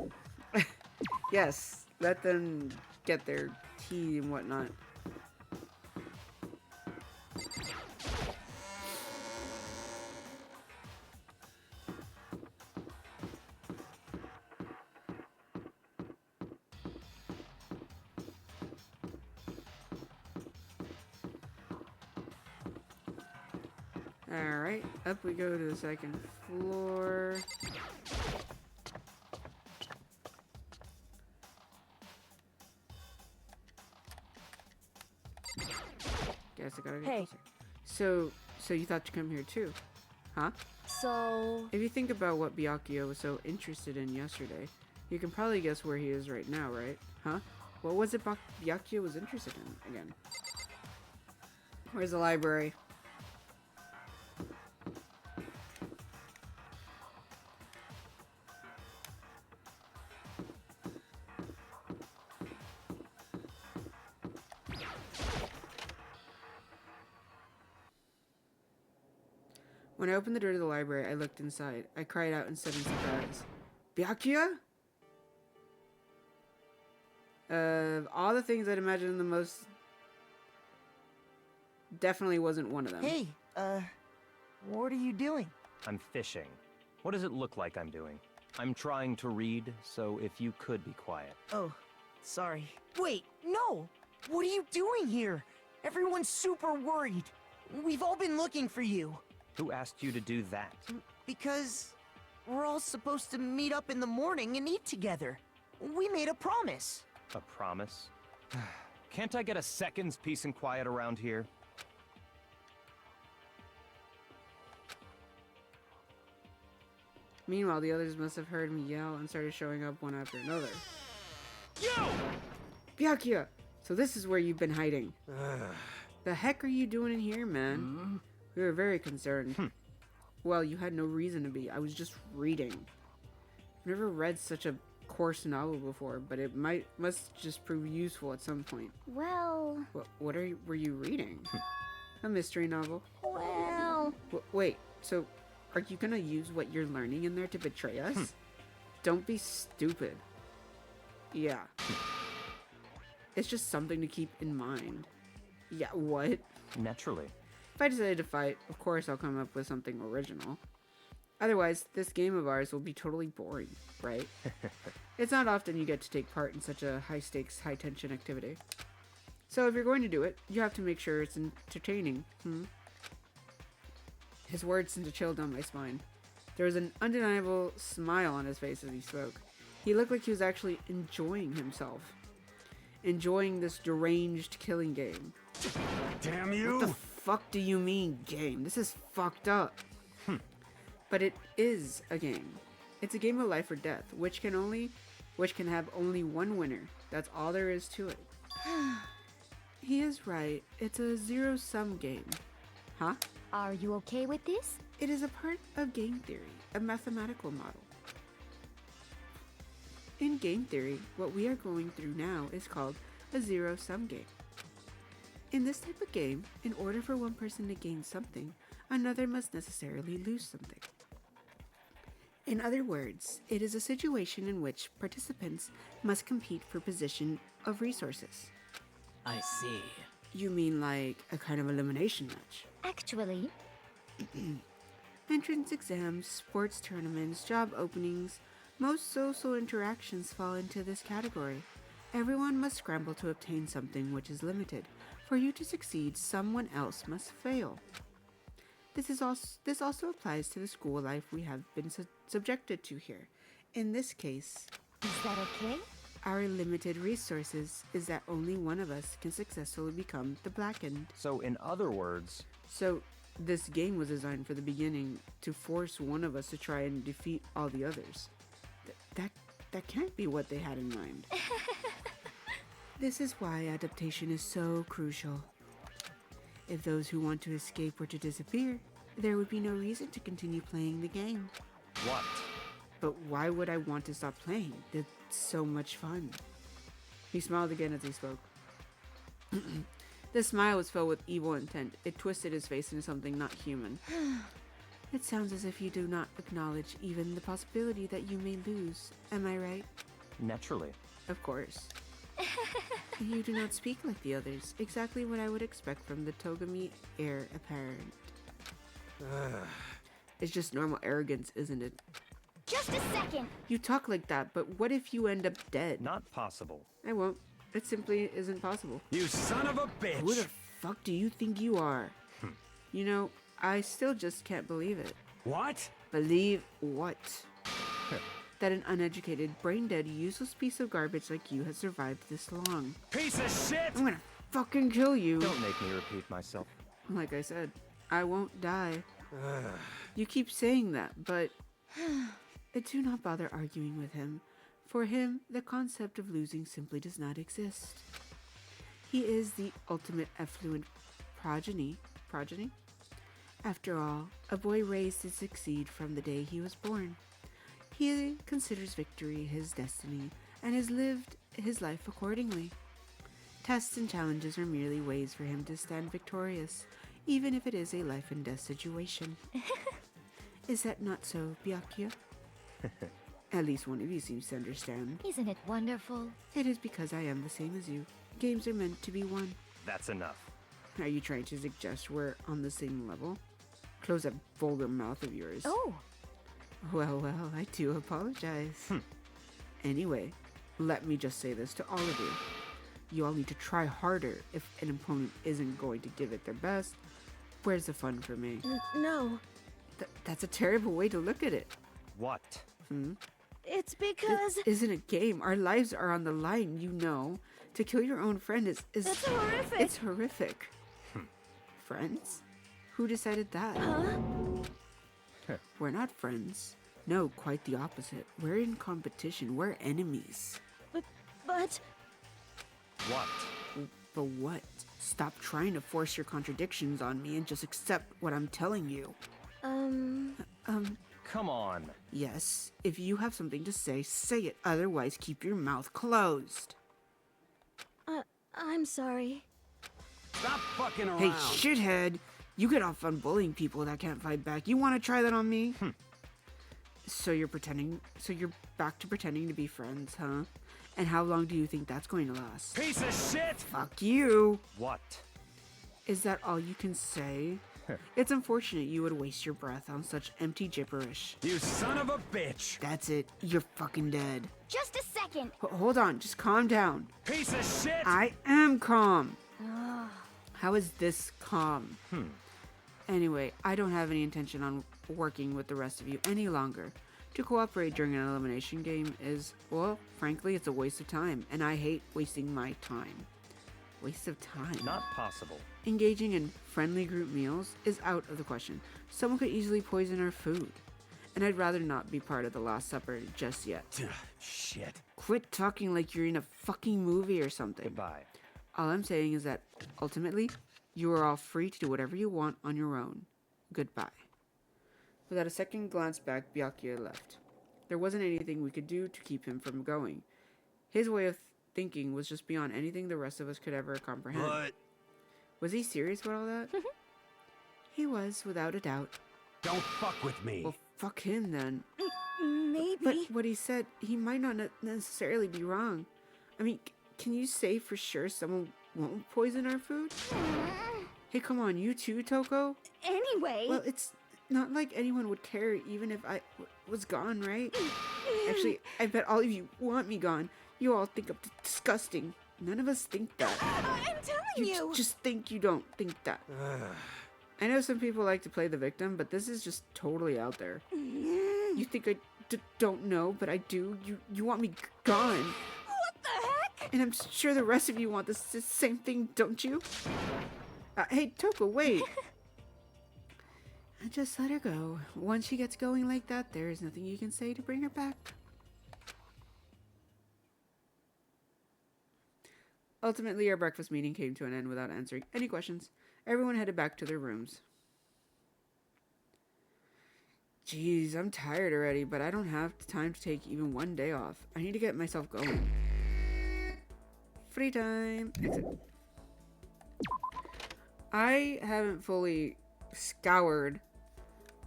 Yes, let them get their tea and whatnot. Alright, up we go to the second floor. Guess I gotta get Hey. closer. So you thought to come here too? Huh? So, If you think about what Byakuya was so interested in yesterday, you can probably guess where he is right now, right? Huh? What was it Byakuya was interested in again? Where's the library? When I opened the door to the library, I looked inside. I cried out in sudden surprise. Byakuya? All the things I'd imagined the most, definitely wasn't one of them. Hey, what are you doing? I'm fishing. What does it look like I'm doing? I'm trying to read, so if you could be quiet. Oh, sorry. Wait, no! What are you doing here? Everyone's super worried. We've all been looking for you. Who asked you to do that? Because we're all supposed to meet up in the morning and eat together. We made a promise. A promise? Can't I get a second's peace and quiet around here? Meanwhile, the others must have heard me yell and started showing up one after another. Yo! Byakuya! So this is where you've been hiding. The heck are you doing in here, man? We were very concerned. Well, you had no reason to be. I was just reading. I've never read such a coarse novel before, but it must just prove useful at some point. Well, What were you reading? A mystery novel. well. Wait, so are you gonna use what you're learning in there to betray us? Don't be stupid. Yeah. It's just something to keep in mind. Yeah, what? Naturally. If I decided to fight, of course I'll come up with something original. Otherwise, this game of ours will be totally boring, right? It's not often you get to take part in such a high-stakes, high-tension activity. So if you're going to do it, you have to make sure it's entertaining. His words sent a chill down my spine. There was an undeniable smile on his face as he spoke. He looked like he was actually enjoying himself. Enjoying this deranged killing game. Damn What you! the fuck do you mean, game? This is fucked up. But it is a game. It's a game of life or death, which can have only one winner. That's all there is to it. He is right. It's a zero-sum game. Huh? Are you okay with this? It is a part of game theory, a mathematical model. In game theory, what we are going through now is called a zero-sum game. In this type of game, in order for one person to gain something, another must necessarily lose something. In other words, it is a situation in which participants must compete for position of resources. I see. You mean like a kind of elimination match? Actually, Entrance exams, sports tournaments, job openings, most social interactions fall into this category. Everyone must scramble to obtain something which is limited. For you to succeed, someone else must fail. This also applies to the school life we have been subjected to here. In this case, is that okay? our limited resources is that only one of us can successfully become the Blackened. So in other words, So, this game was designed for the beginning to force one of us to try and defeat all the others. That can't be what they had in mind. This is why adaptation is so crucial. If those who want to escape were to disappear, there would be no reason to continue playing the game. what? But why would I want to stop playing? It's so much fun. He smiled again as he spoke. The smile was filled with evil intent. It twisted his face into something not human. It sounds as if you do not acknowledge even the possibility that you may lose. Am I right? Naturally. Of course. You do not speak like the others. Exactly what I would expect from the Togami heir apparent. It's just normal arrogance, isn't it? Just a second. You talk like that, but what if you end up dead? Not possible. I won't. It simply isn't possible. You son of a Who the bitch! fuck do you think you are? You know, I still just can't believe it. What? Believe what? That an uneducated, brain-dead, useless piece of garbage like you has survived this long. Piece of shit! I'm gonna fucking kill you. Don't make me repeat myself. Like I said, I won't die. You keep saying that, but do not bother arguing with him. For him, the concept of losing simply does not exist. He is the ultimate effluent progeny. After all, a boy raised to succeed from the day he was born. He considers victory his destiny and has lived his life accordingly. Tests and challenges are merely ways for him to stand victorious, even if it is a life and death situation. Is that not so, Byakuya? At least one of you seems to understand. Isn't it wonderful? It is because I am the same as you. Games are meant to be won. That's enough. Are you trying to suggest we're on the same level? Close that vulgar mouth of yours. Oh, Well, I do apologize. Anyway, let me just say this to all of you. You all need to try harder if an opponent isn't going to give it their best. Where's the fun for me? No, That's a terrible way to look at it. What? it's because This isn't a game. Our lives are on the line, you know. To kill your own friend is it's horrific. it's horrific. Friends? Who decided that? We're not friends. No, quite the opposite. We're in competition. We're enemies. But What? But what? Stop trying to force your contradictions on me and just accept what I'm telling you. Come on. Yes, if you have something to say, say it. Otherwise, keep your mouth closed. I'm sorry. Stop fucking around. Hey, shithead! You get off on bullying people that can't fight back. You want to try that on me? So you're back to pretending to be friends, huh? And how long do you think that's going to last? Piece of shit! Fuck you! What? Is that all you can say? It's unfortunate you would waste your breath on such empty gibberish. You son of a bitch! That's it. You're fucking dead. just a second. Hold on. Just calm down. Piece of shit! I am calm. How is this calm? Anyway, I don't have any intention on working with the rest of you any longer. To cooperate during an elimination game is, well, frankly, it's a waste of time, and I hate wasting my time. Waste of time? Not possible. Engaging in friendly group meals is out of the question. Someone could easily poison our food. And I'd rather not be part of the Last Supper just yet. Shit. Quit talking like you're in a fucking movie or something. Goodbye. All I'm saying is that, ultimately, you are all free to do whatever you want on your own. Goodbye. Without a second glance back, Byakuya left. There wasn't anything we could do to keep him from going. His way of thinking was just beyond anything the rest of us could ever comprehend. But Was he serious about all that? He was, without a doubt. don't fuck with me. Well, fuck him then. Maybe. But what he said, he might not necessarily be wrong. I mean, can you say for sure someone won't poison our food? Hey, come on, you too, Toko? Anyway, Well, it's not like anyone would care even if I was gone, right? Actually, I bet all of you want me gone. You all think I'm disgusting. None of us think that. I'm telling you. Just think you don't think that. I know some people like to play the victim, but this is just totally out there. You think I don't know, but I do. You want me gone. What the heck? And I'm sure the rest of you want the same thing, don't you? Hey, Toko, wait. Just let her go. Once she gets going like that, there is nothing you can say to bring her back. Ultimately, our breakfast meeting came to an end without answering any questions. Everyone headed back to their rooms. Jeez, I'm tired already, but I don't have time to take even one day off. I need to get myself going. Free time. Exit. I haven't fully scoured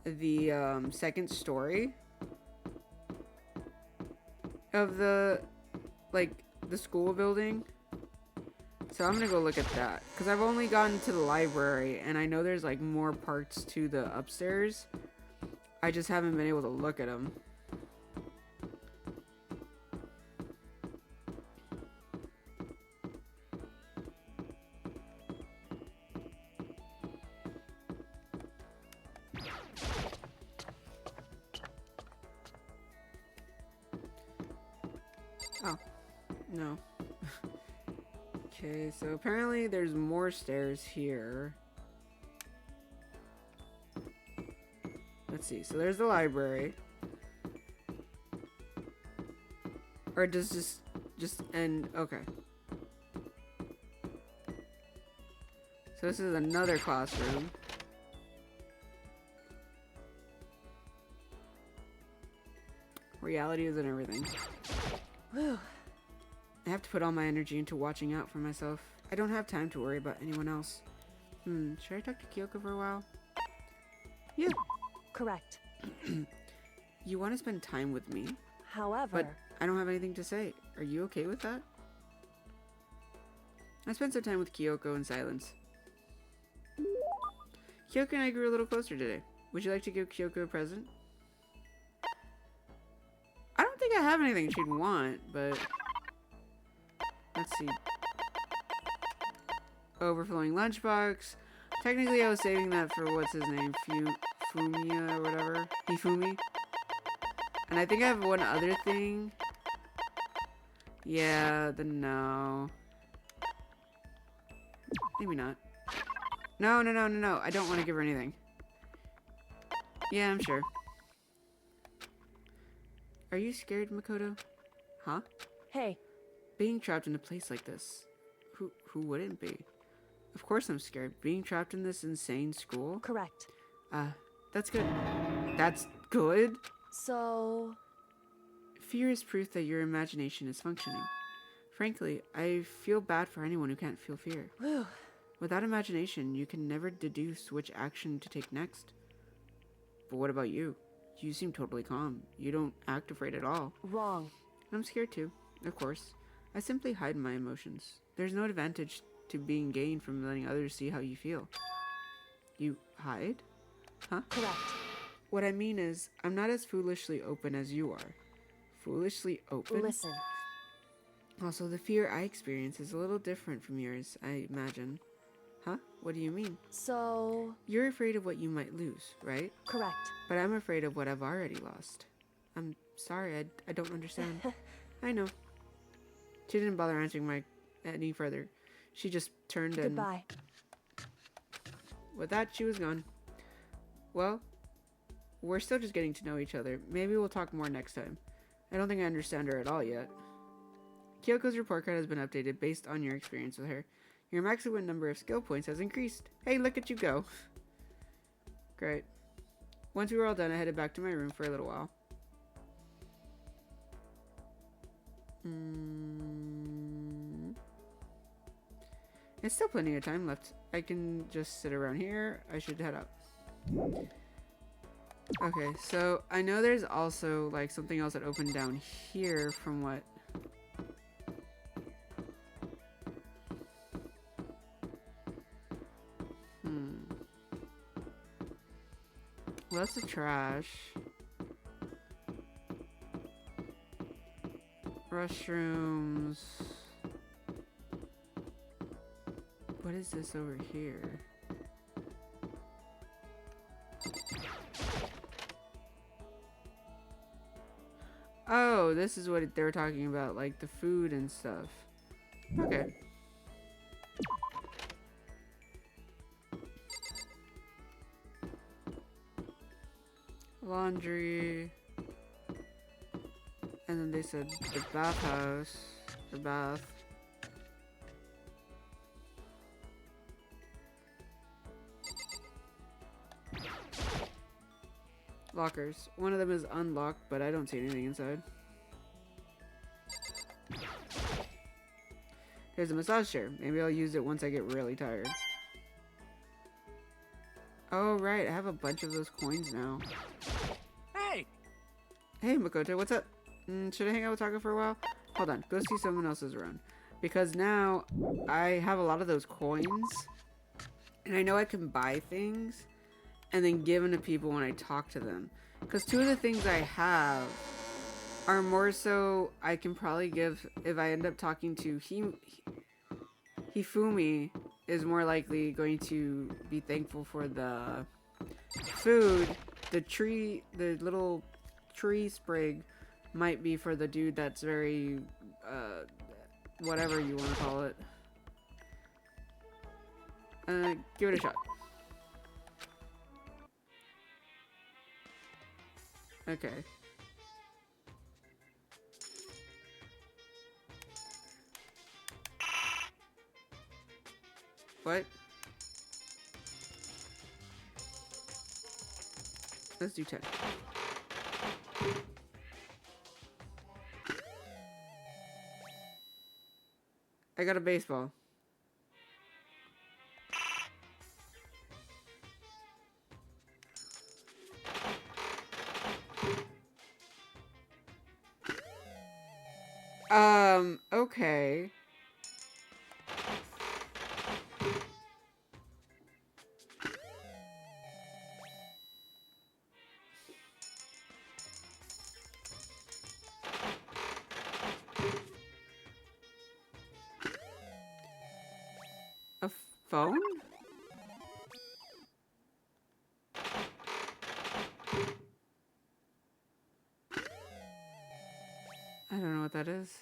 the second story of the school building. So I'm gonna go look at that, because I've only gotten to the library, and I know there's like more parts to the upstairs. I just haven't been able to look at them. Oh, no. Okay, so apparently there's more stairs here. Let's see, so there's the library. Or does this just end? Okay. So this is another classroom. Reality isn't everything. Whew. I have to put all my energy into watching out for myself. I don't have time to worry about anyone else. Should I talk to Kyoko for a while? Yeah. Correct. You want to spend time with me, However, but I don't have anything to say. Are you okay with that? I spent some time with Kyoko in silence. Kyoko and I grew a little closer today. Would you like to give Kyoko a present? I don't think I have anything she'd want, but... Let's see. Overflowing lunchbox. Technically, I was saving that for what's his name? Fumia or whatever. Hifumi. And I think I have one other thing. Yeah, then no. Maybe not. No. I don't want to give her anything. Yeah, I'm sure. Are you scared, Makoto? Huh? hey, Being trapped in a place like this. Who wouldn't be? Of course I'm scared. Being trapped in this insane school? correct. That's good. That's good? So, Fear is proof that your imagination is functioning. Frankly, I feel bad for anyone who can't feel fear. whew, Without imagination, you can never deduce which action to take next. But what about you? You seem totally calm. You don't act afraid at all. wrong. I'm scared too, of course. I simply hide my emotions. There's no advantage to being gained from letting others see how you feel. You hide? Huh? Correct. What I mean is, I'm not as foolishly open as you are. Foolishly open? Listen, Also, the fear I experience is a little different from yours, I imagine. Huh? What do you mean? so, You're afraid of what you might lose, right? correct. But I'm afraid of what I've already lost. I'm sorry, I don't understand. I know. She didn't bother answering any further. She just turned and... Goodbye. With that, she was gone. Well, we're still just getting to know each other. Maybe we'll talk more next time. I don't think I understand her at all yet. Kyoko's report card has been updated based on your experience with her. Your maximum number of skill points has increased. Hey, look at you go. Great. Once we were all done, I headed back to my room for a little while. It's still plenty of time left. I can just sit around here. I should head up. Okay, so I know there's also like something else that opened down here from what... Well, that's the trash. Restrooms. What is this over here? Oh, this is what they were talking about, like the food and stuff. Okay. Laundry. And then they said the bathhouse. The bath. Lockers. One of them is unlocked, but I don't see anything inside. Here's a massage chair. Maybe I'll use it once I get really tired. Oh, right. I have a bunch of those coins now. Hey! Hey, Makoto. What's up? Should I hang out with Taka for a while? Hold on. Go see someone else's around. Because now I have a lot of those coins. And I know I can buy things and then give them to people when I talk to them. Because two of the things I have are more so I can probably give if I end up talking to Hifumi is more likely going to be thankful for the food. The little tree sprig might be for the dude that's very, whatever you want to call it. Give it a shot. Okay. What? Let's do 10. I got a baseball. Okay. A phone? I don't know what that is.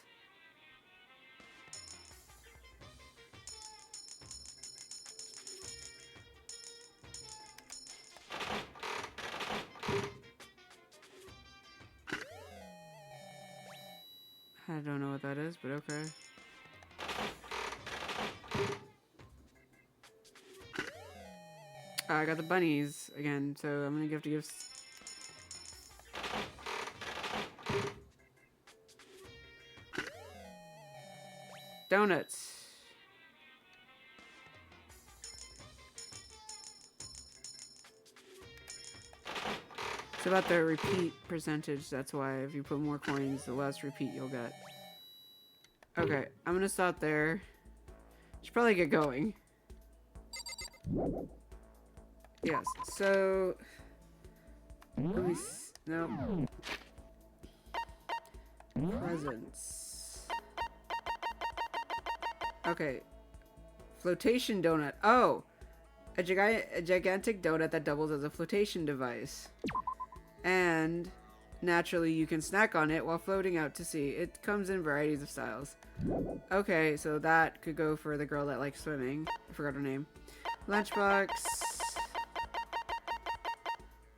I don't know what that is, but okay. I got the bunnies again, so I'm gonna give to gifts. Donuts. It's about the repeat percentage, that's why if you put more coins, the less repeat you'll get. Okay, I'm gonna stop there. Should probably get going. Yes, so... Let me no. Presents. Okay. Flotation donut. Oh! A gigantic donut that doubles as a flotation device. And naturally you can snack on it while floating out to sea. It comes in varieties of styles. Okay, so that could go for the girl that likes swimming. I forgot her name. Lunchbox.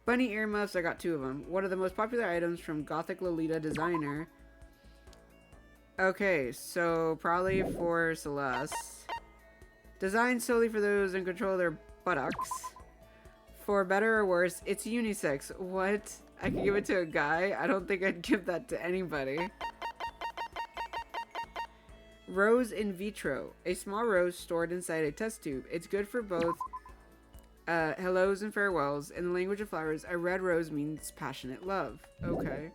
Bunny earmuffs, I got 2 of them. One of the most popular items from Gothic Lolita designer. Okay, so probably for Celeste. Designed solely for those in control of their buttocks. For better or worse, it's unisex. What? I could give it to a guy? I don't think I'd give that to anybody. Rose in vitro. A small rose stored inside a test tube. It's good for both hellos and farewells. In the language of flowers, a red rose means passionate love. Okay.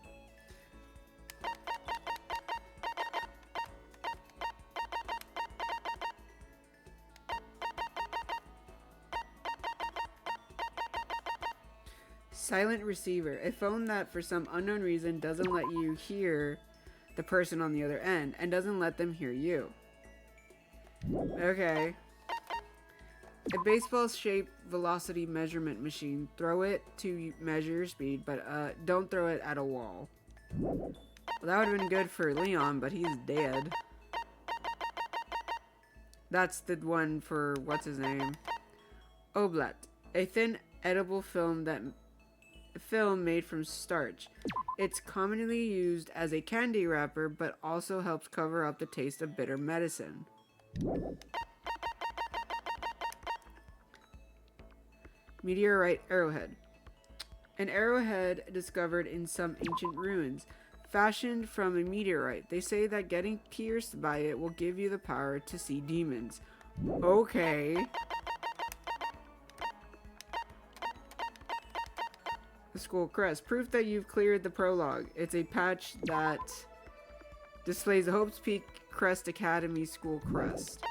Silent receiver. A phone that for some unknown reason doesn't let you hear the person on the other end and doesn't let them hear you. Okay. A baseball-shaped velocity measurement machine. Throw it to measure your speed, but don't throw it at a wall. Well, that would have been good for Leon, but he's dead. That's the one for what's his name? Oblat. A thin edible film made from starch. It's commonly used as a candy wrapper, but also helps cover up the taste of bitter medicine. Meteorite arrowhead. An arrowhead discovered in some ancient ruins, fashioned from a meteorite. They say that getting pierced by it will give you the power to see demons. Okay. The school crest. Proof that you've cleared the prologue. It's a patch that displays the Hope's Peak Crest Academy school crest.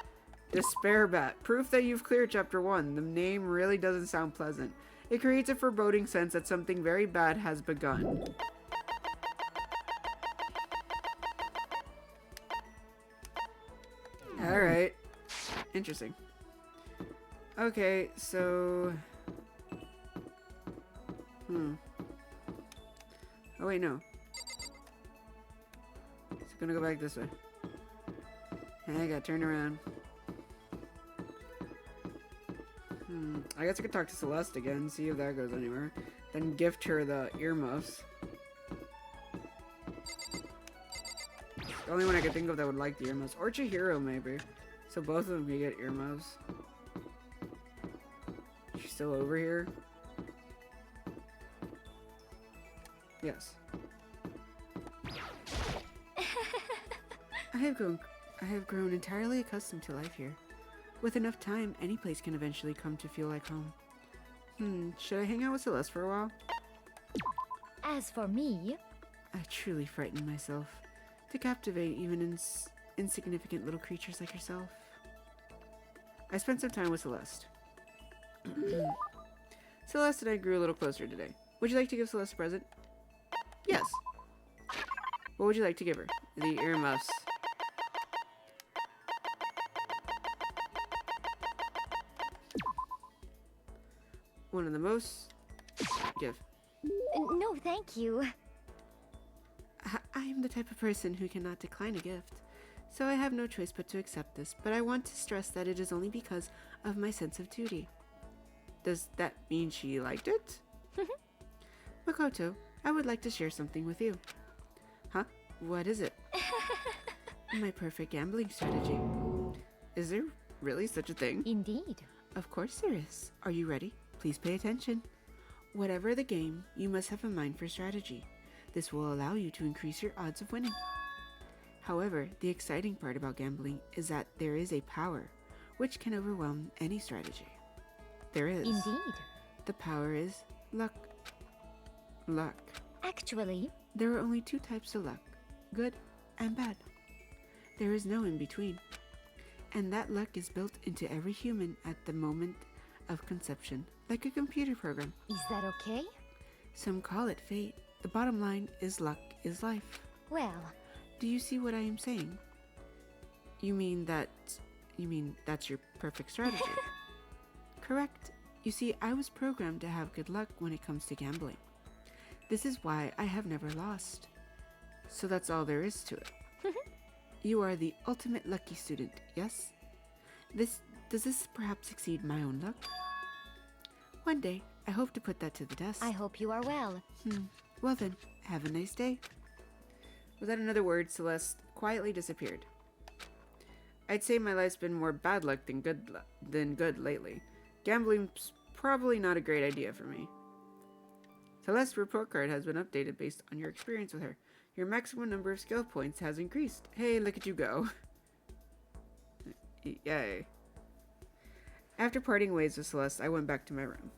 Despair Bat. Proof that you've cleared chapter 1. The name really doesn't sound pleasant. It creates a foreboding sense that something very bad has begun. Alright. Interesting. Okay, so... Oh wait, no. It's gonna go back this way. I gotta turn around. I guess I could talk to Celeste again, see if that goes anywhere. Then gift her the earmuffs. The only one I could think of that would like the earmuffs. Or Chihiro, maybe. So both of them can get earmuffs. She's still over here? Yes. I have grown entirely accustomed to life here. With enough time, any place can eventually come to feel like home. Should I hang out with Celeste for a while? As for me, I truly frightened myself. to captivate even insignificant little creatures like yourself. I spent some time with Celeste. Celeste and I grew a little closer today. Would you like to give Celeste a present? Yes. What would you like to give her? The earmuffs. One of the most. Give. No, thank you. I am the type of person who cannot decline a gift, so I have no choice but to accept this, but I want to stress that it is only because of my sense of duty. Does that mean she liked it? Makoto, I would like to share something with you. Huh? What is it? My perfect gambling strategy. Is there really such a thing? Indeed. Of course there is. Are you ready? Please pay attention. Whatever the game, you must have a mind for strategy. This will allow you to increase your odds of winning. However, the exciting part about gambling is that there is a power which can overwhelm any strategy. There is. Indeed. The power is luck. Luck. Actually, There are only two types of luck, good and bad. There is no in between. And that luck is built into every human at the moment of conception, like a computer program. is that okay? Some call it fate. The bottom line is luck is life. Well, Do you see what I am saying? You mean that's your perfect strategy? Correct. You see, I was programmed to have good luck when it comes to gambling. This is why I have never lost. So that's all there is to it. You are the ultimate lucky student, yes? Does this perhaps exceed my own luck? One day, I hope to put that to the test. I hope you are well. Well then, have a nice day. Without another word, Celeste quietly disappeared. I'd say my life's been more bad luck than good lately. Gambling's probably not a great idea for me. Celeste's report card has been updated based on your experience with her. Your maximum number of skill points has increased. Hey, look at you go. Yay. After parting ways with Celeste, I went back to my room.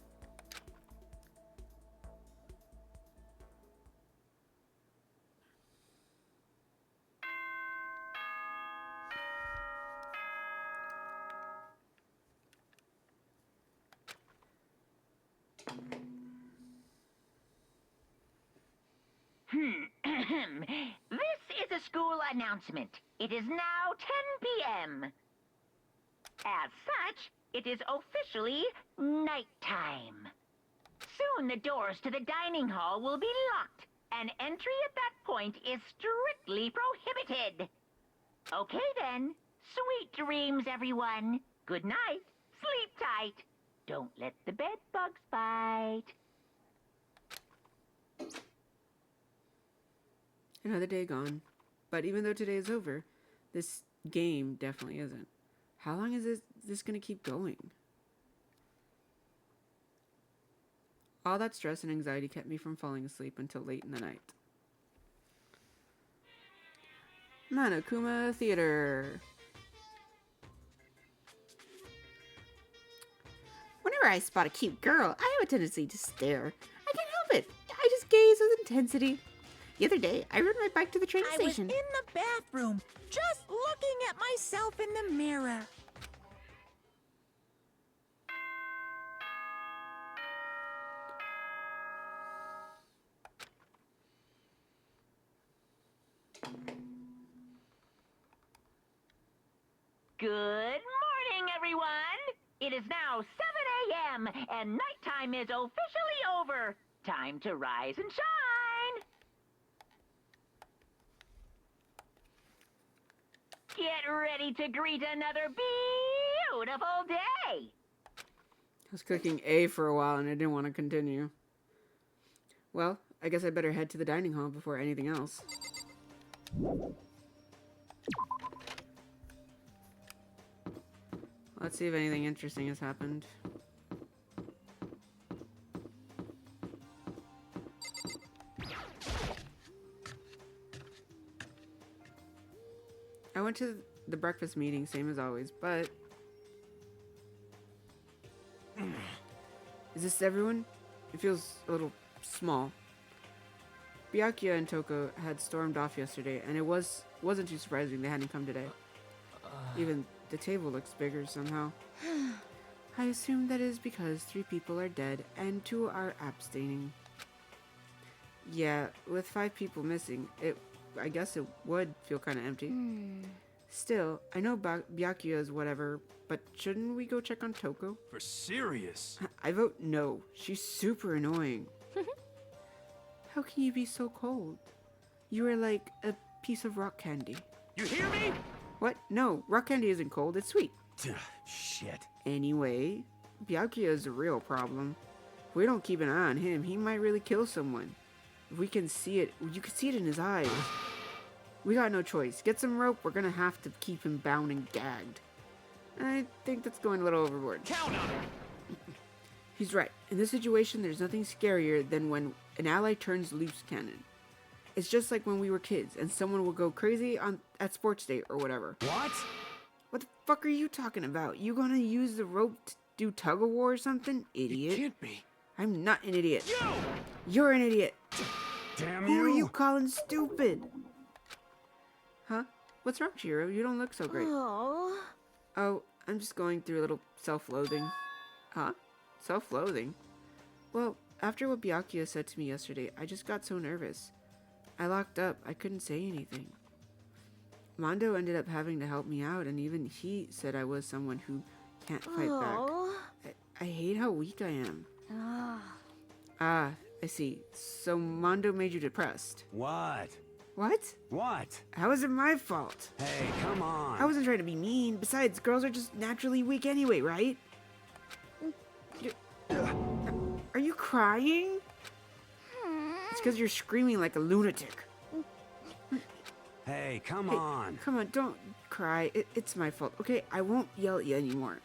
This is a school announcement. It is now 10 p.m. As such, it is officially nighttime. Soon the doors to the dining hall will be locked, and entry at that point is strictly prohibited. Okay then. Sweet dreams, everyone. Good night. Sleep tight. Don't let the bed bugs bite. Another day gone. But even though today is over, this game definitely isn't. How long is this going to keep going? All that stress and anxiety kept me from falling asleep until late in the night. Monokuma Theater. Whenever I spot a cute girl, I have a tendency to stare. I can't help it. I just gaze with intensity. The other day, I rode my bike to the train I was in station. the bathroom, just looking at myself in the mirror. Good morning, everyone. It is now 7 a.m. and nighttime is officially over. Time to rise and shine. Get ready to greet another beautiful day. I was clicking A for a while and I didn't want to continue. Well, I guess I better head to the dining hall before anything else. Let's see if anything interesting has happened. I went to the breakfast meeting, same as always, but... Is this everyone? It feels a little small. Byakuya and Toko had stormed off yesterday, and it wasn't too surprising they hadn't come today. Even the table looks bigger somehow. I assume that is because 3 people are dead and 2 are abstaining. Yeah, with 5 people missing, I guess it would feel kind of empty. Still, I know Byakuya is whatever, but shouldn't we go check on Toko? For serious? I vote no. She's super annoying. How can you be so cold? You are like a piece of rock candy. You hear me? What? No, rock candy isn't cold, it's sweet. Shit. Anyway, Byakuya is a real problem. If we don't keep an eye on him, he might really kill someone. If we can see it, you can see it in his eyes. We got no choice. Get some rope, we're gonna have to keep him bound and gagged. I think that's going a little overboard. Count on it. He's right. In this situation, there's nothing scarier than when an ally turns loose cannon. It's just like when we were kids and someone would go crazy at sports day or whatever. What? What the fuck are you talking about? You gonna use the rope to do tug of war or something? Idiot. You can't be. I'm not an idiot. You! You're an idiot. Damn Who are you calling stupid? Huh? What's wrong, Chiro? You don't look so great. Oh. Oh, I'm just going through a little self-loathing. Huh? Self-loathing? Well, after what Byakuya said to me yesterday, I just got so nervous. I locked up. I couldn't say anything. Mondo ended up having to help me out, and even he said I was someone who can't fight back. I hate how weak I am. Ah, I see. So Mondo made you depressed. What? What? What? How is it my fault? Hey, come on. I wasn't trying to be mean. Besides, girls are just naturally weak anyway, right? Are you crying? It's because you're screaming like a lunatic. Hey, come Hey, on. Come on, don't cry. It's my fault. Okay, I won't yell at you anymore.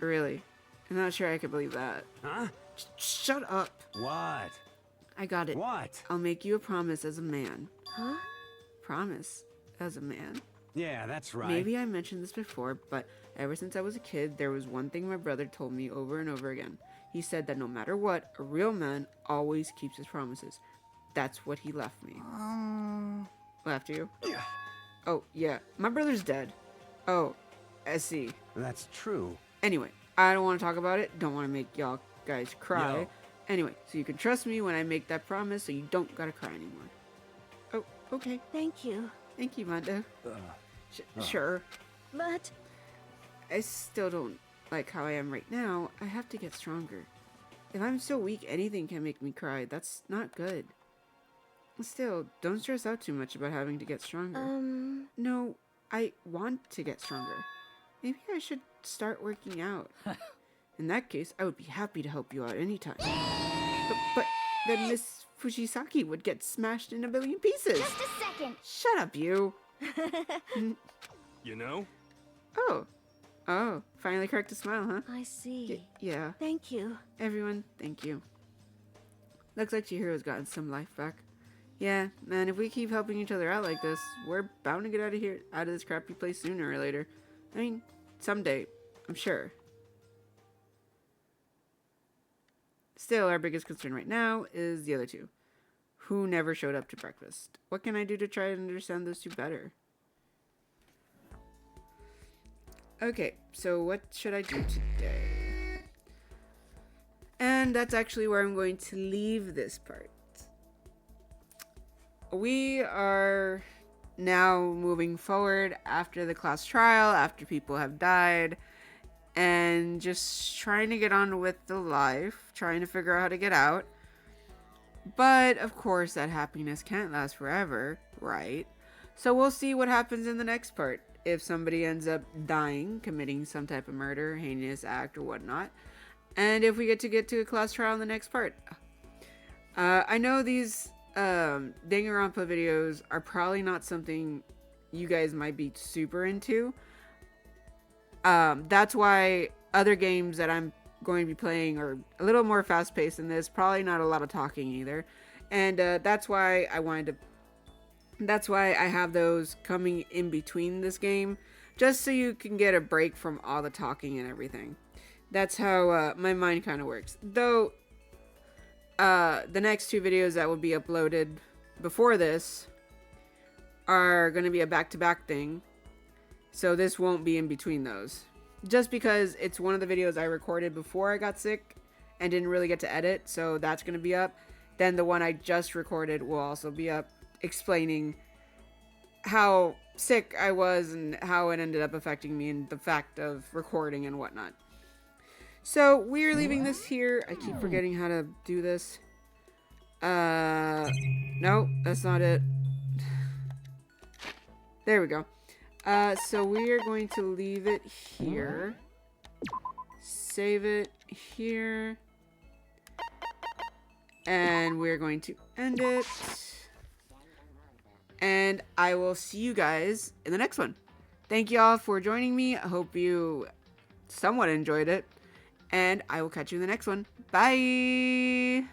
Really? I'm not sure I can believe that. Huh? Shut up. What? I got it. What? I'll make you a promise as a man. Huh? Promise as a man. Yeah, that's right. Maybe I mentioned this before, but ever since I was a kid, there was one thing my brother told me over and over again. He said that no matter what, a real man always keeps his promises. That's what he left me. Left you? Yeah. Oh, yeah. My brother's dead. Oh, I see. That's true. Anyway, I don't want to talk about it. Don't want to make y'all guys cry. Yo. Anyway, so you can trust me when I make that promise so you don't gotta cry anymore. Oh, okay. Thank you. Thank you, Mondo. Sure. But I still don't like how I am right now. I have to get stronger. If I'm so weak, anything can make me cry. That's not good. Still, don't stress out too much about having to get stronger. No, I want to get stronger. Maybe I should start working out. In that case, I would be happy to help you out anytime. But then Miss Fujisaki would get smashed in a billion pieces. Just a second. Shut up, you. You know? Oh, finally cracked a smile, huh? I see. Yeah. Thank you. Everyone, thank you. Looks like Chihiro's gotten some life back. Yeah, man, if we keep helping each other out like this, we're bound to get out of this crappy place sooner or later. I mean, someday, I'm sure. Still, our biggest concern right now is the other two, who never showed up to breakfast. What can I do to try and understand those two better? Okay, so what should I do today? And that's actually where I'm going to leave this part. We are now moving forward after the class trial, after people have died, and just trying to get on with the life, trying to figure out how to get out. But, of course, that happiness can't last forever, right? So we'll see what happens in the next part. If somebody ends up dying, committing some type of murder, heinous act, or whatnot. And if we get to a class trial in the next part. I know these Danganronpa videos are probably not something you guys might be super into. That's why other games that I'm going to be playing are a little more fast-paced than this. Probably not a lot of talking either. And that's why I have those coming in between this game, just so you can get a break from all the talking and everything. That's how my mind kind of works. Though, the next two videos that will be uploaded before this are going to be a back-to-back thing. So this won't be in between those. Just because it's one of the videos I recorded before I got sick and didn't really get to edit, so that's going to be up. Then the one I just recorded will also be up, explaining how sick I was and how it ended up affecting me and the fact of recording and whatnot. So we're leaving this here. I keep forgetting how to do this. No, that's not it. There we go. So we are going to leave it here. Save it here. And we're going to end it. And I will see you guys in the next one. Thank you all for joining me. I hope you somewhat enjoyed it. And I will catch you in the next one. Bye!